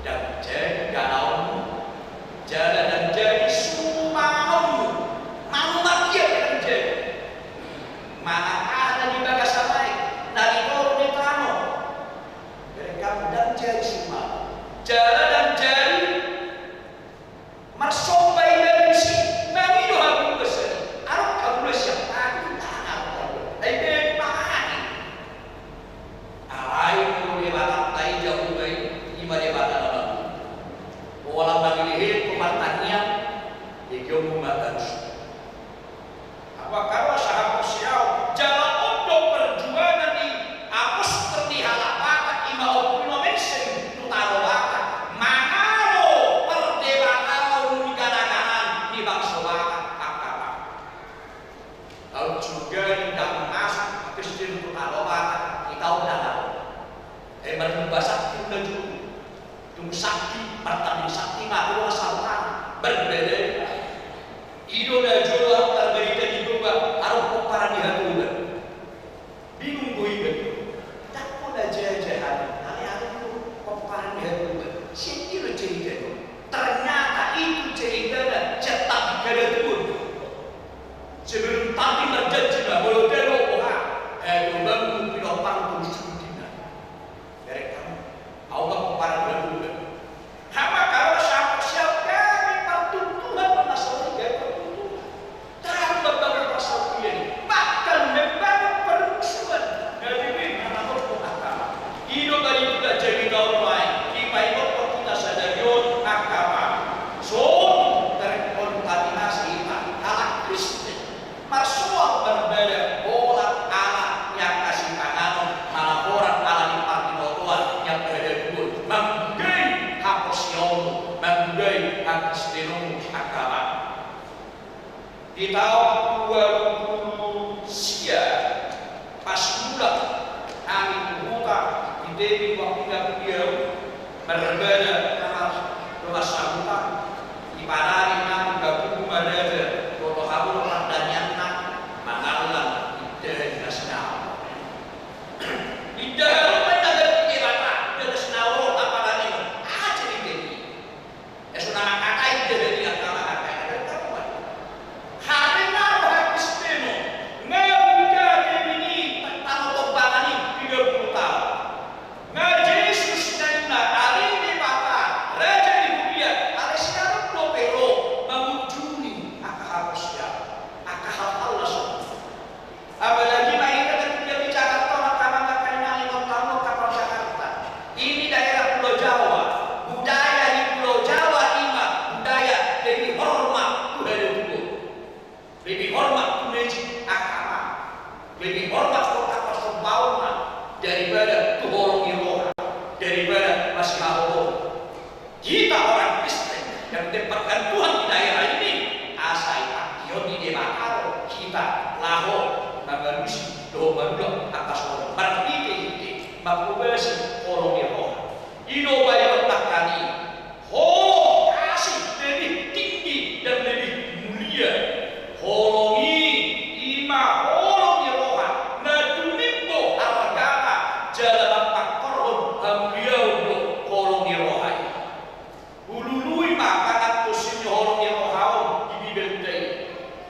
dan jadi ganaumu, jalan dan jadi sumaumu, manumat dia dan jadi. Mana ada di bagasan lain, dari kau di tanah, mereka dan jadi sumau, jalan dan jadi, marsobai dari sini, mengidu aku kesini, arok kamu siapa? Apakah sahabat siau jalan untuk perjuangan di apus terdihala bakat ima opino mensen tutaro bakat mangalo perdebatan negara-negara di bangsa bakat akaba. Lalu juga tidak mengasah Kristen tutaro bakat kita udah tahu. Berjumpa sakti udah juga. Tunggu sakti pertanding sakti ngaku asalkan berbeda. Idola jodoh terberita di coba arah peparan di hati udah bingung gue itu tak mau dah jahat hari-hari itu peparan di hati udah siapa lo cerita itu ternyata itu cerita dan cetak kada turun sebelum tadi berjanji lah boleh dero bangun pilopang terus sudah dari kamu Allah peparan di hati udah apa kalau siapa pertuntuhan masalah bahkan membangun permusuhan dari mana agama. Hidup dari kita jadi tahun lain. Kita ikut kita sadarion agama. So terkontaminasi alat Kristen. Marsual berbeda. Orang alat yang kasih tangan, malah orang alat di partinotuan yang berada dulu. Menggai haposion, menggai Kristenum agama. Di tahun 20 sia pas mula kami membuka di Dewi waktu dia berbeda kamar rumah sambutan di padari kami gabung ada foto habul dan nyana mangalan ide nasional ide apa ada di bata ide nasional apa lagi aja di Dewi sudah kakak ide di antara kakak ada kamu hari naruh habis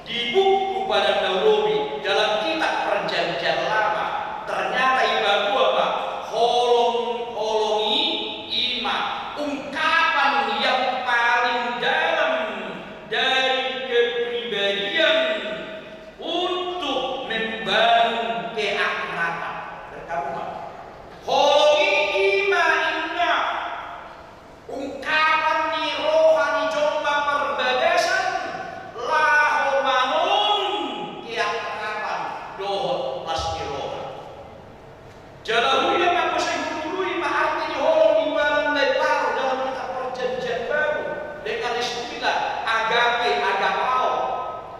Di buku pada Nairobi dalam kitab Perjanjian Lama ternyata ibaku apa? Holongi ima, ungkapan yang paling dalam dari kepribadian untuk membangun keakraban berkawan. Holongi ima inna, ungkapan di rohani jomba perbadasan laho manon keakraban dohot pasti rohan. Jalahu yang aku sehului arti holong di barang lebar dalam kitab Perjanjian Baru dengan istilah agape agapao,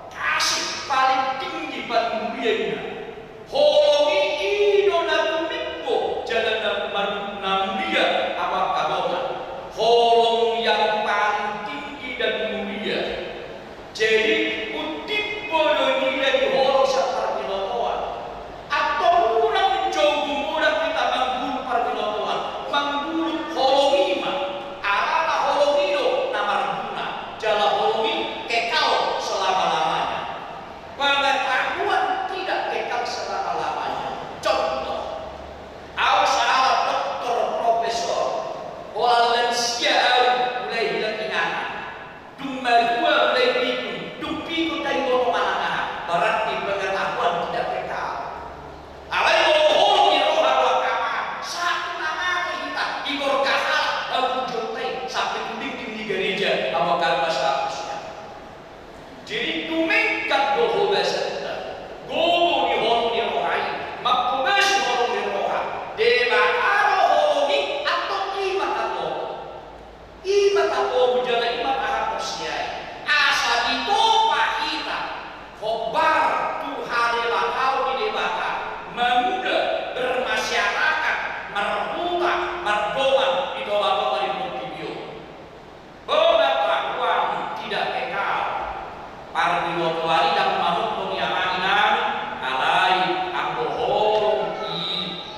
kasih paling tinggi paling mulianya. Holongi ido natumikbo jalan namlia apa kadona. Holong yang paling tinggi dan mulia. Jadi utip bodoh nilai di holong saat perbilotoan atau orang jogung orang kita manggul perbilotoan manggul holongima ala holongido namarguna jala holongi kekal selama-lamanya. Pengetahuan tidak kekal selama-lamanya. Contoh, awas ala doktor profesor Walensia mulai hilang ingatan dumai gua mulai bingung dupi ku tai gono manana berarti pengetahuan tidak kekal. Alai holong di roha wakama satu nama kita igor kahal aku jotai sampai kuning di gereja awakan masyarakat. Jadi tumengkat doho bahasa kita gogo di holong di rohai makubes holong di roha deba aro holongi atau imat ako mujala imat ahapos siyay asa dito pahita hobar Tuhan bakal di debaka memuda bermasyarakat merbuka merdoman di doa-doa di Montibio. Pengetahuan tidak kekal parbilotoari dan manut pengiaman alai ambo holong i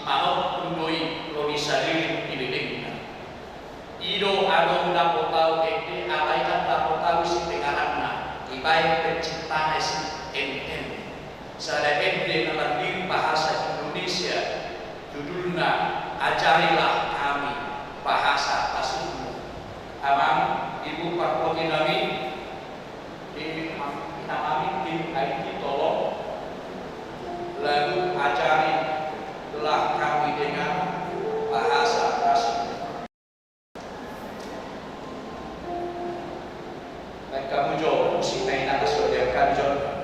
manut tundoi robisadiri dibedengna ido ado dapotau eke alaikan dapotau si pengarangna ibai penciptaan si enten sada ente melalui bahasa Indonesia judulnya ajarilah kami bahasa Pasunmu. Amang ibu Pakpoti nami di kami tim IT tolong lalu ajari telah kami dengan bahasa Pasunmu. Kamu jauh si main atas sudah kan jauh.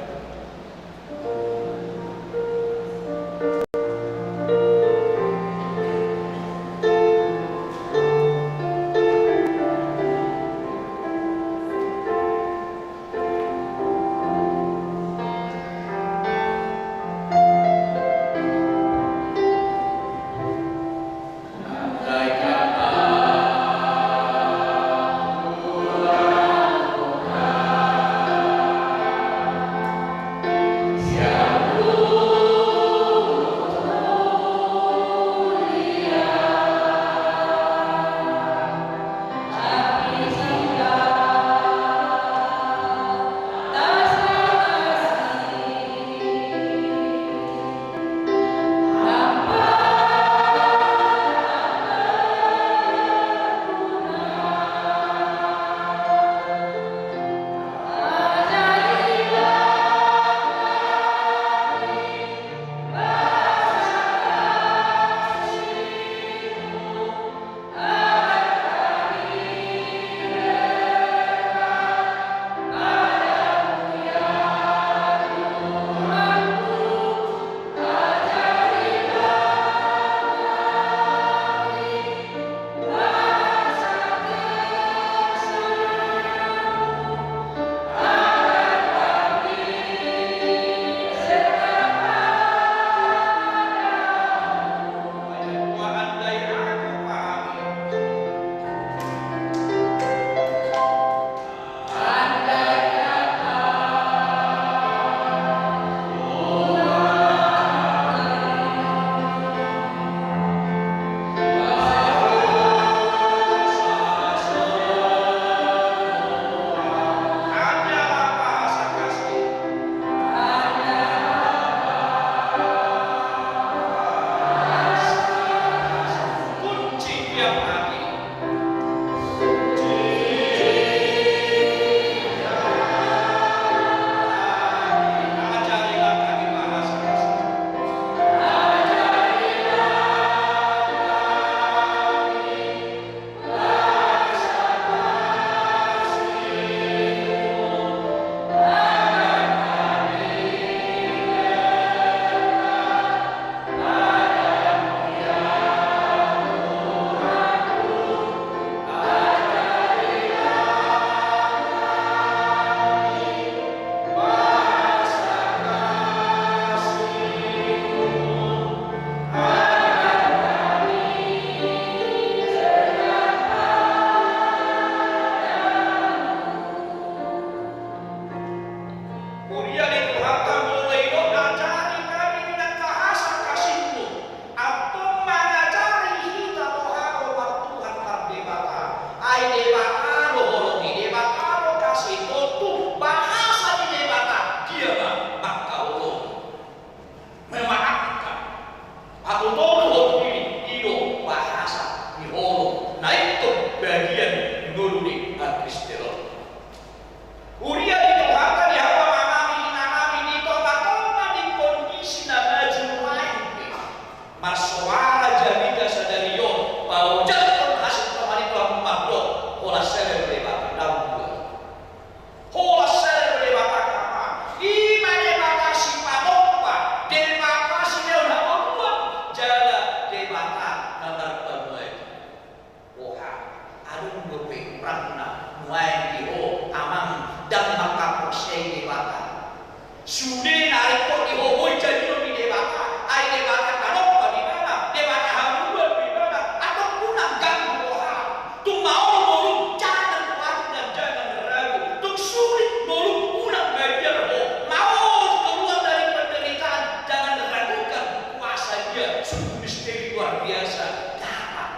Sudah narik kok dihoboi jadi lebih debata. Ai debata kanok di mana? Debata haluan di mana? Atau punang ganggu orang. Tu mau bolong jangan khawatir dan jangan ragu. Tu sulit bolong punang bagian ho. Mau keluar dari penderitaan jangan ragukan kuasa dia. Sungguh misteri luar biasa dapat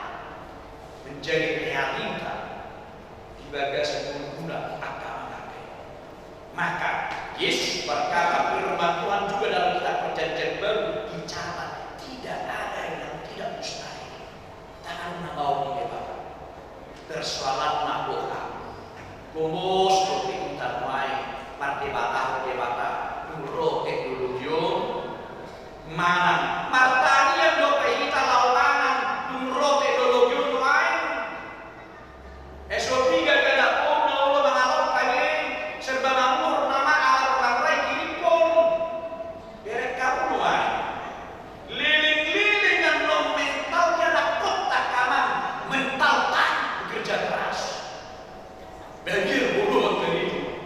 menjadi realita di bagasi guna agama. Maka Yesus berkata firman Tuhan juga dalam kitab Perjanjian Baru dicatat tidak ada yang tidak mustahil. Tangan mau dilepas. Persoalan naboha. Gomos seperti kita main debata duro teknologi mana martani yang dope kita lautangan duro teknologi main. SOP gak ada pun Allah mengalami kami serba mamur.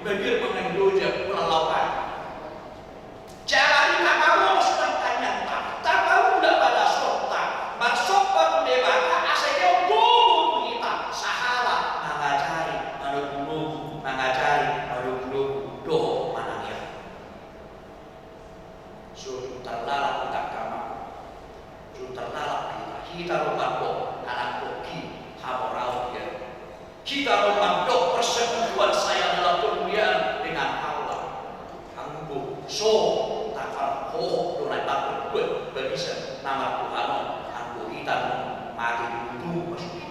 Belajar mengenai doja pelalawan. Jalani tak mau setengah nyata, tak mau tidak pada sota. Maksud baru debata asalnya bodoh kita sahala mengajari doh manangnya. So terlalak kita kama, so terlalak kita romanto anak koki haborau dia. Kita romanto persekutuan saya dalam kemuliaan dengan Allah. Anggo so takal ho donai takut buat berbisa nama Tuhan. Anggo hitam mati dulu masuk.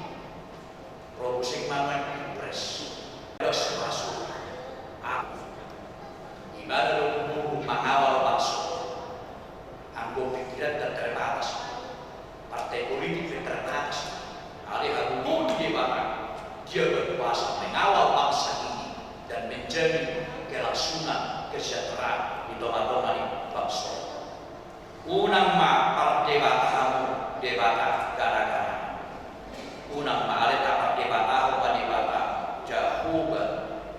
Robusing mama impres. Dos masuk. Aku ibadah dulu mengawal masuk. Anggo pikiran terbatas. Partai politik terbatas. Ada anggo di mana? Dia berkuasa mengawal bangsa ini dan menjamin kelangsungan kesejahteraan di tengah-tengah bangsa. Unang ma para debata gara-gara. Unang ma ale dapat debata jauh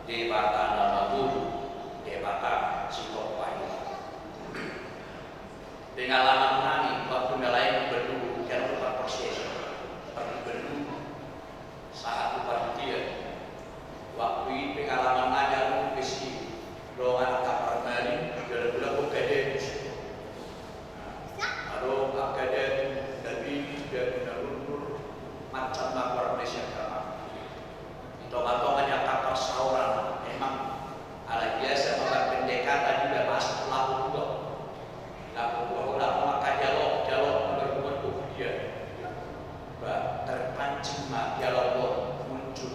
debata nama bulu debata sikopai. Pengalaman nani waktu nelayan berdua yang lupa proses berdua. Saat dia waktu ini pengalaman aja besi ruangan kamar mandi gula-gula bukan aduh akademi tapi dia benar-benar macam bakar Malaysia kamar tomat-tomatnya kapal sauran memang ala biasa memang pendekatan juga masuk laku dua maka dialog berbentuk dia terpancing dialog muncul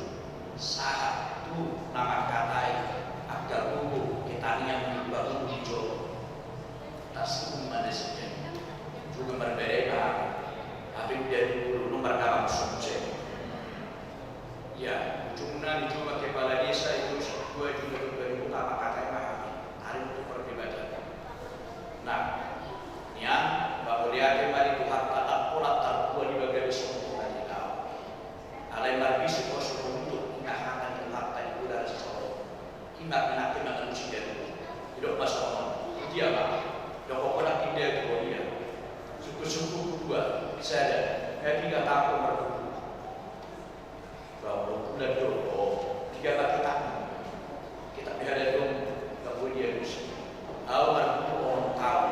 saat itu nama katai agar buku kita yang baru hijau tas manusia juga berbeda tapi dari dulu nomor kawan sukses ya ujungnya dicoba kepala desa itu dua juga dari utama katai mahami hari untuk perbedaan nah yang bahwa dia kembali Tuhan tatap pola terbuat di bagian semua alai marbi sebuah untuk mengahankan harta di udara sesuatu. Kita kena musibah hidup masalah dia apa? Doko kodak tidak dia. Suku-suku kedua bisa ada. Tiga tahun berdua. Bahwa bulan doko 3 kali tahun kita ada dong kemudian musik. Awal orang tahu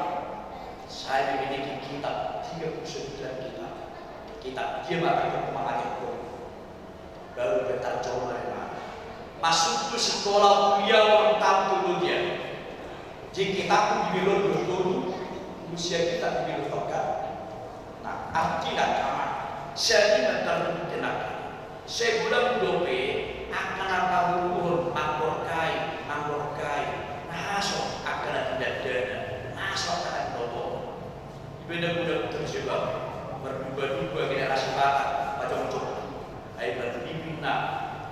saya memiliki kitab 39 kitab. Dia bakal kemana baru bertarjama masuk ke sekolah kuliah orang tahu dulu dia. Jika kita pun dibelok dulu, usia kita dibelok fakar. Nah, artinya kama saya mentarung tenaga. Saya bulan dope akan apa hubungan mangkorkai, nasok akan tidak dana, nasok akan dobo. Benda-benda terjebak berubah-ubah generasi batak macam-macam. Air berbibina,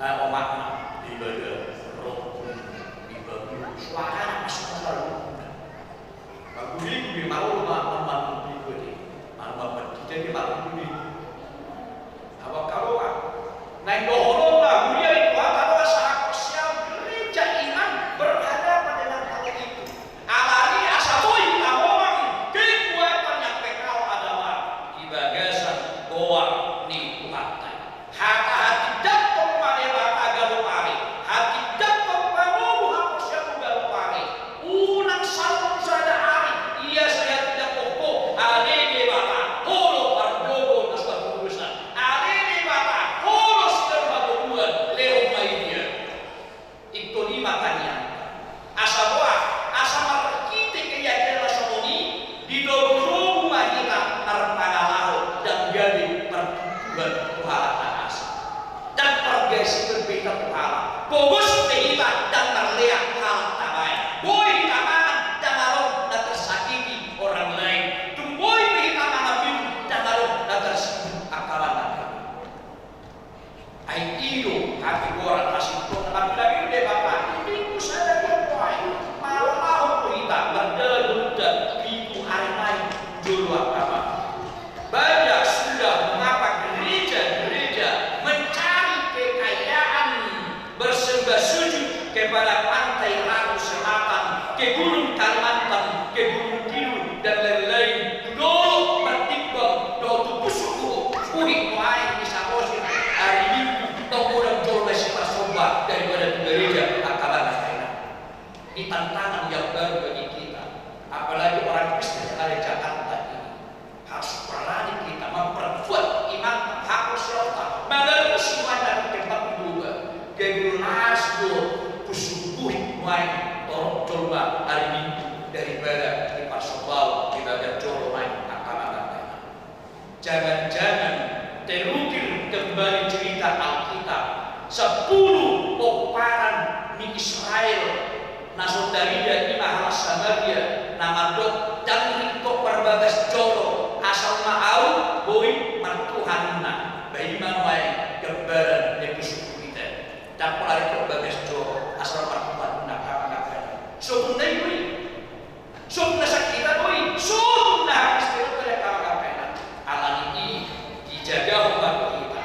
omakna di badan, rokun di badan, suara masuk lalu. Aku ini mau malam ini, malam kita ni malam ini. Apa kalau naik dohong lah, dia itu kalau saat sosial gereja iman berhadapan dengan hal itu. Ala Ini tantangan yang baru bagi kita. Apalagi orang Kristen yang ada di Jakarta ini. Harus berani kita memperkuat iman, harus serta mengenai semuanya tempat juga. Kegulas do kusubuh main torok coba hari Minggu daripada di Pasobau kita ada jolo main akal-akal. Jangan-jangan terukir kembali cerita Alkitab 10 peperangan di Israel nasodaria di mahala Samaria nama dok dan rikok berbagas jolo asal ma'au boi martuhanna bayi manuai gambaran di suku kita dapat lari berbagas jolo asal martuhanna kakak-kakak sopun boi sopun sakita boi sopun istilah pada kakak-kakak alani ini dijaga obat kita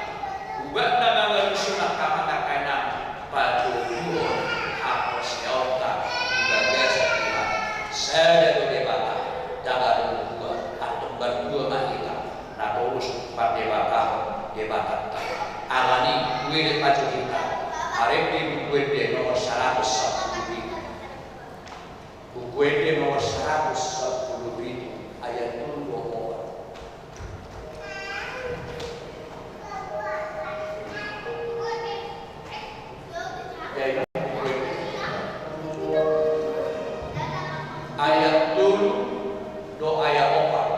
ubah nama manusia kakak-kakak pada dua hapus yauta dibagas Tuhan saya berdebata jangan dua atau berdua mahita nah terus berdebata debata alani gue di paju kita hari ini gue di nomor 110 gue di nomor 110 ayat 2 ayat dulu doa ayat 4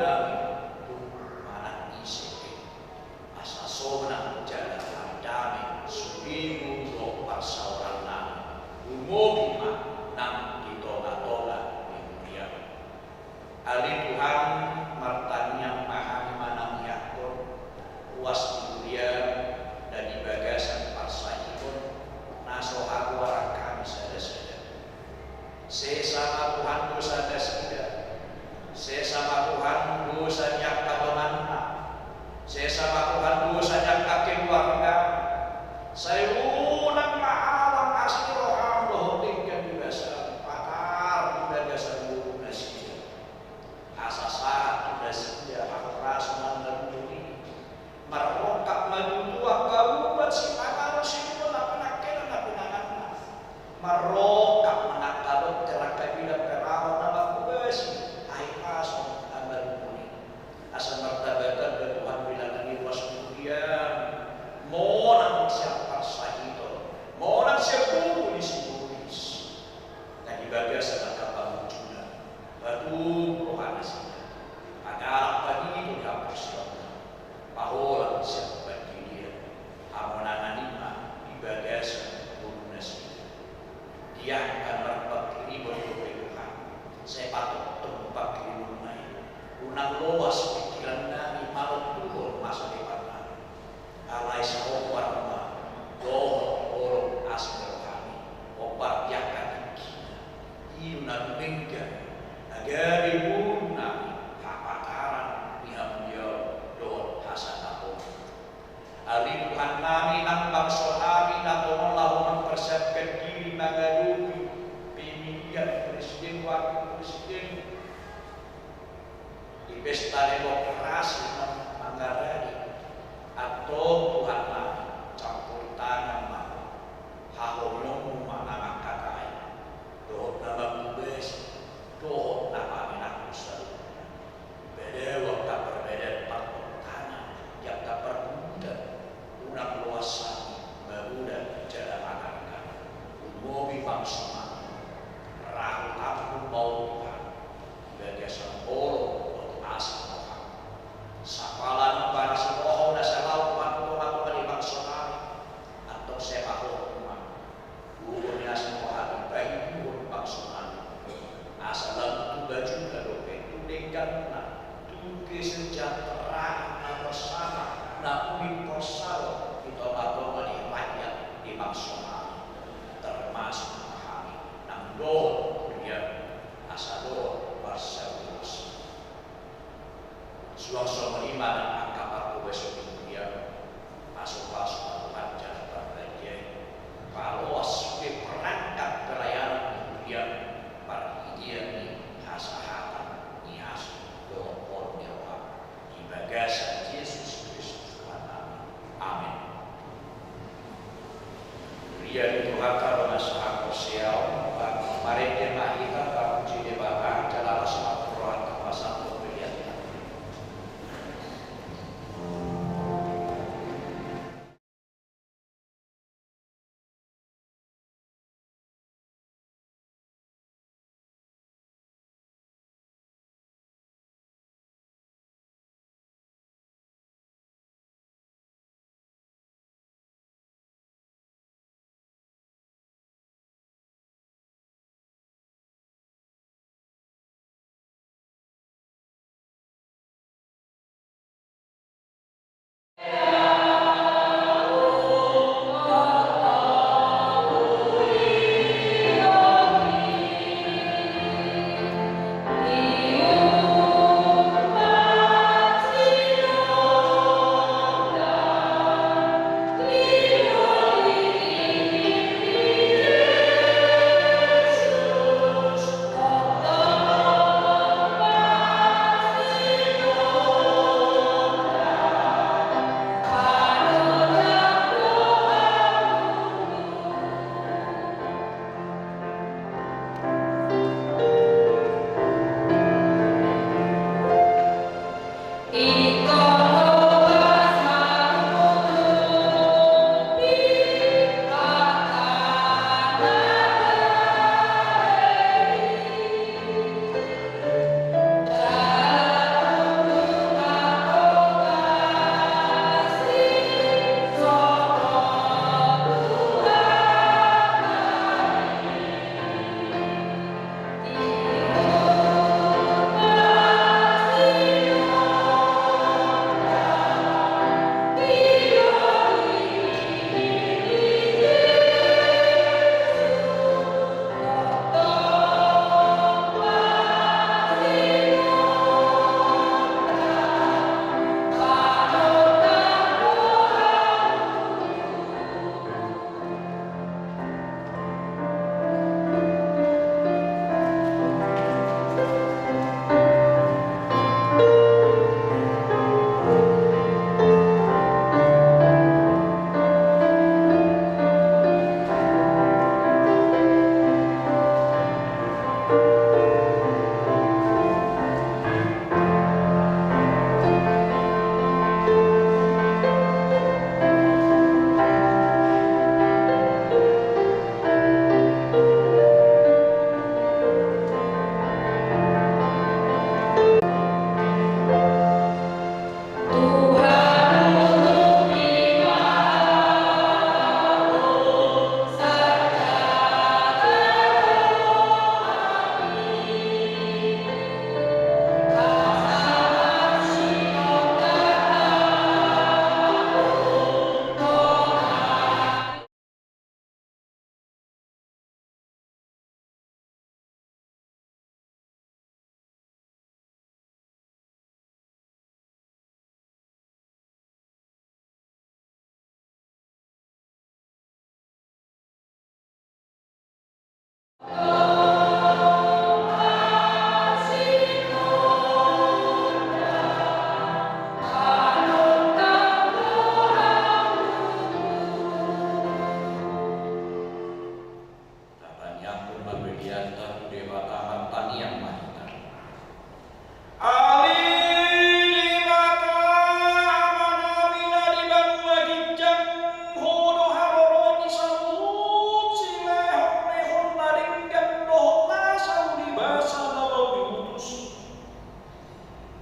nami mana iseke asa sona jalan dami subimu do pasauran nami umobima nam ditoga-toga di Ali Tuhan martanya pahami manam yakon luas dunia dan di bagasan parsahipun nasohaku warang kami sada-sada sesama Tuhan dosa dasida sesama Tuhan dosa nyakta temanna sesama Tuhan dosa nyakta keluarga saya unang maalam asli roham loh tinggal di dasar pakar di bagasan guru nasida asasa nasida hakras mengerti marokak madu tua kau buat si pakar si pun apa nakena nakunangan marokak menakadot keraka bila perawan nama kubesi aikas amaruni asal martabatan dan Tuhan bilangan di luas dunia monang siapa sahito monang siapa tulis dan di bagian sedangkan pangujuna batu rohana sih agar tadi itu dihapus pahola siapa dia amonangan lima di bagian bunasi dia akan merebak kiri berdoa saya patut tempat kiri rumah unang luas pikiran kami malu turun masa depan kami alai sahopar rumah doh orang asli kami obat yakan iuna mengga agar ibu nami kapakaran diambil doh hasan aku Ali Tuhan kami nambang sohami nato lalu mempersiapkan diri menghadapi pemilihan presiden wakil presiden di pesta demokrasi Manggarai atau Tuhan kami campur tangan malu hahonong manang kakai doh nama kubes doh nama minakusal beda waktu berbeda patut tangan yang tak bermuda unang luasan bermuda jalan anak mobil bangsa rahu aku mau Tuhan bagai sempol untuk asal Tuhan sapalan para semohon dan selalu bantu dari bangsa atau sepak Tuhan gurunya semua baik guru bangsa asal itu baju gadope itu dengan itu kesejahteraan bersama nak universal kita bakal di rakyat di bangsa termasuk kami nangdo dia asado wasawas suang-suang lima dan angka aku besok dia masuk-masuk panjang berbagai palos di perangkat pelayanan dia para dia ni hasahatan ni hasil doa nyawa di bagasan Yesus Kristus Tuhan amin dia dituhkan dengan sangat sosial mari kita bangun di bawah dalam semangat roh kemasan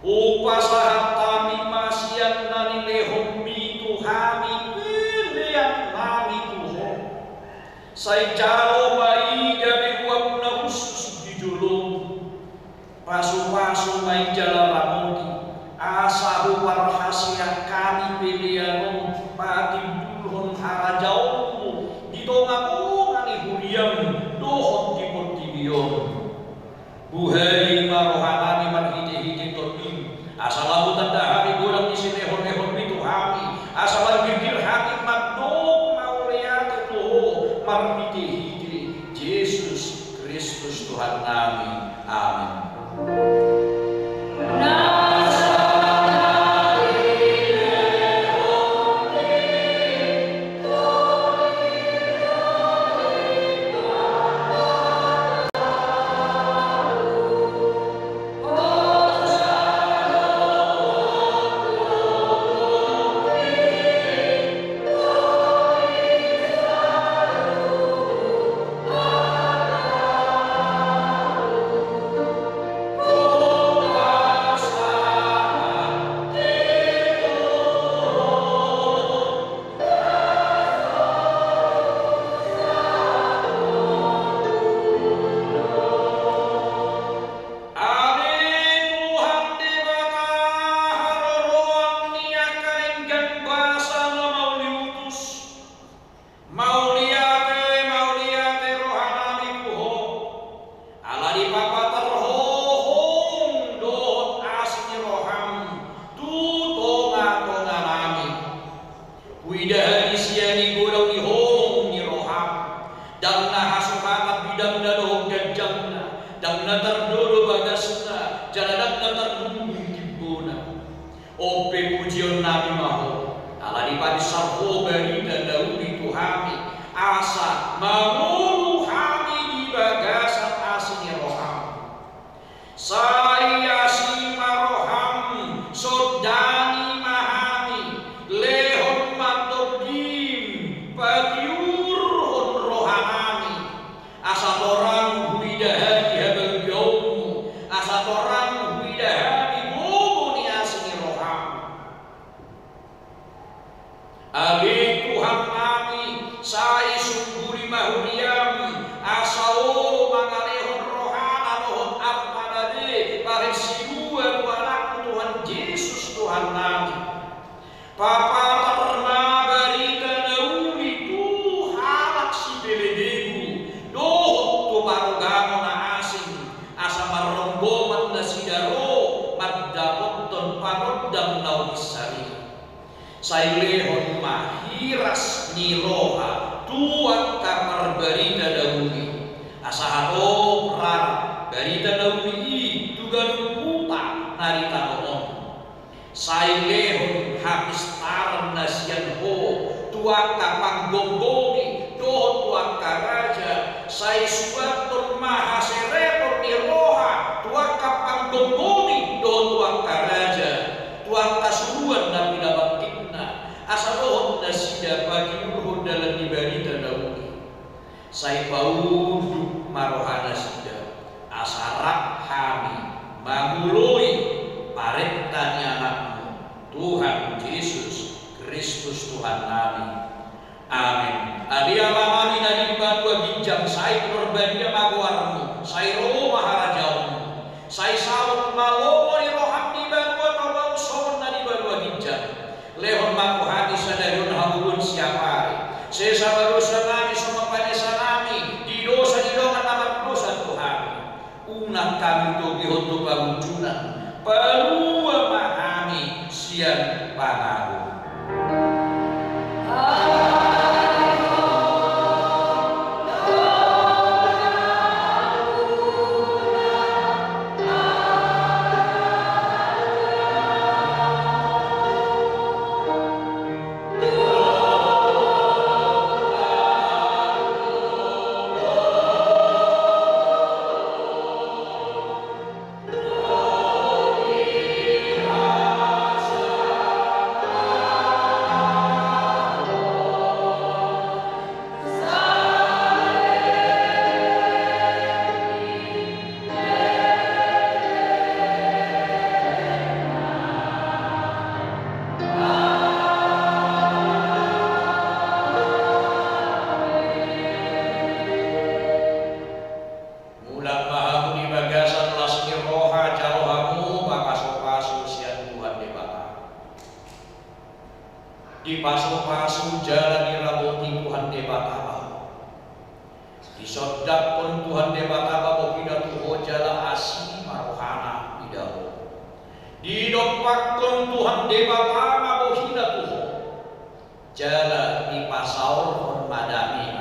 Upasahat kami masian nani lehom mitu hami pilihan nami Tuhan. Sai jalo mai gabe uap na khusus di julung. Pasu-pasu mai jala ramodi. Asahu parhasia kami pilihan pati bulhon harajaumu. Ditongako ngani huriam dohon tipot tibion. Buhari marohanami marhide-hide totim. Asalamu tanda hari bulan isi lehon-lehon itu hami. Asalan birgir hati magdok mauliat tuho marhide-hide. Yesus Kristus Tuhan kami. Amin. Sailehon mahiras niroha tuat kamar barita dauni asahato rar barita dauni tugan puta narita noon sailehon habis taran nasian ho tuak kapang gonggongi dohon tuak karaja sai suaton mahasereton niroha tuak kapang gonggongi dohon tuak karaja tuak kasuruan nabi dapat asalohon nasida bagi urhun dalam ibarita dauni sai paudu marohana sida asarak hami manguloi parentani anakmu Tuhan Yesus Kristus Tuhan kami. Amin. Adia mamami nadi badua ginjam sai korbadia maguarmu sai roho maharajaumu sai sawut malomo ni roham di badua tawau son nadi badua ginjam lehon maku hadis sadayun habubun siapari sesa badosa nami sama panesa nami di dosa idongan nama dosa Tuhan unang kami togi untuk pawujunan palua mahami sian pangaru. di pasu-pasu jalan diraboti Tuhan debataba. Disodapkan Tuhan debataba bohida tuho jala asli marohana bidaho. Didopakkan Tuhan debataba bohida tuho jala di pasaur madami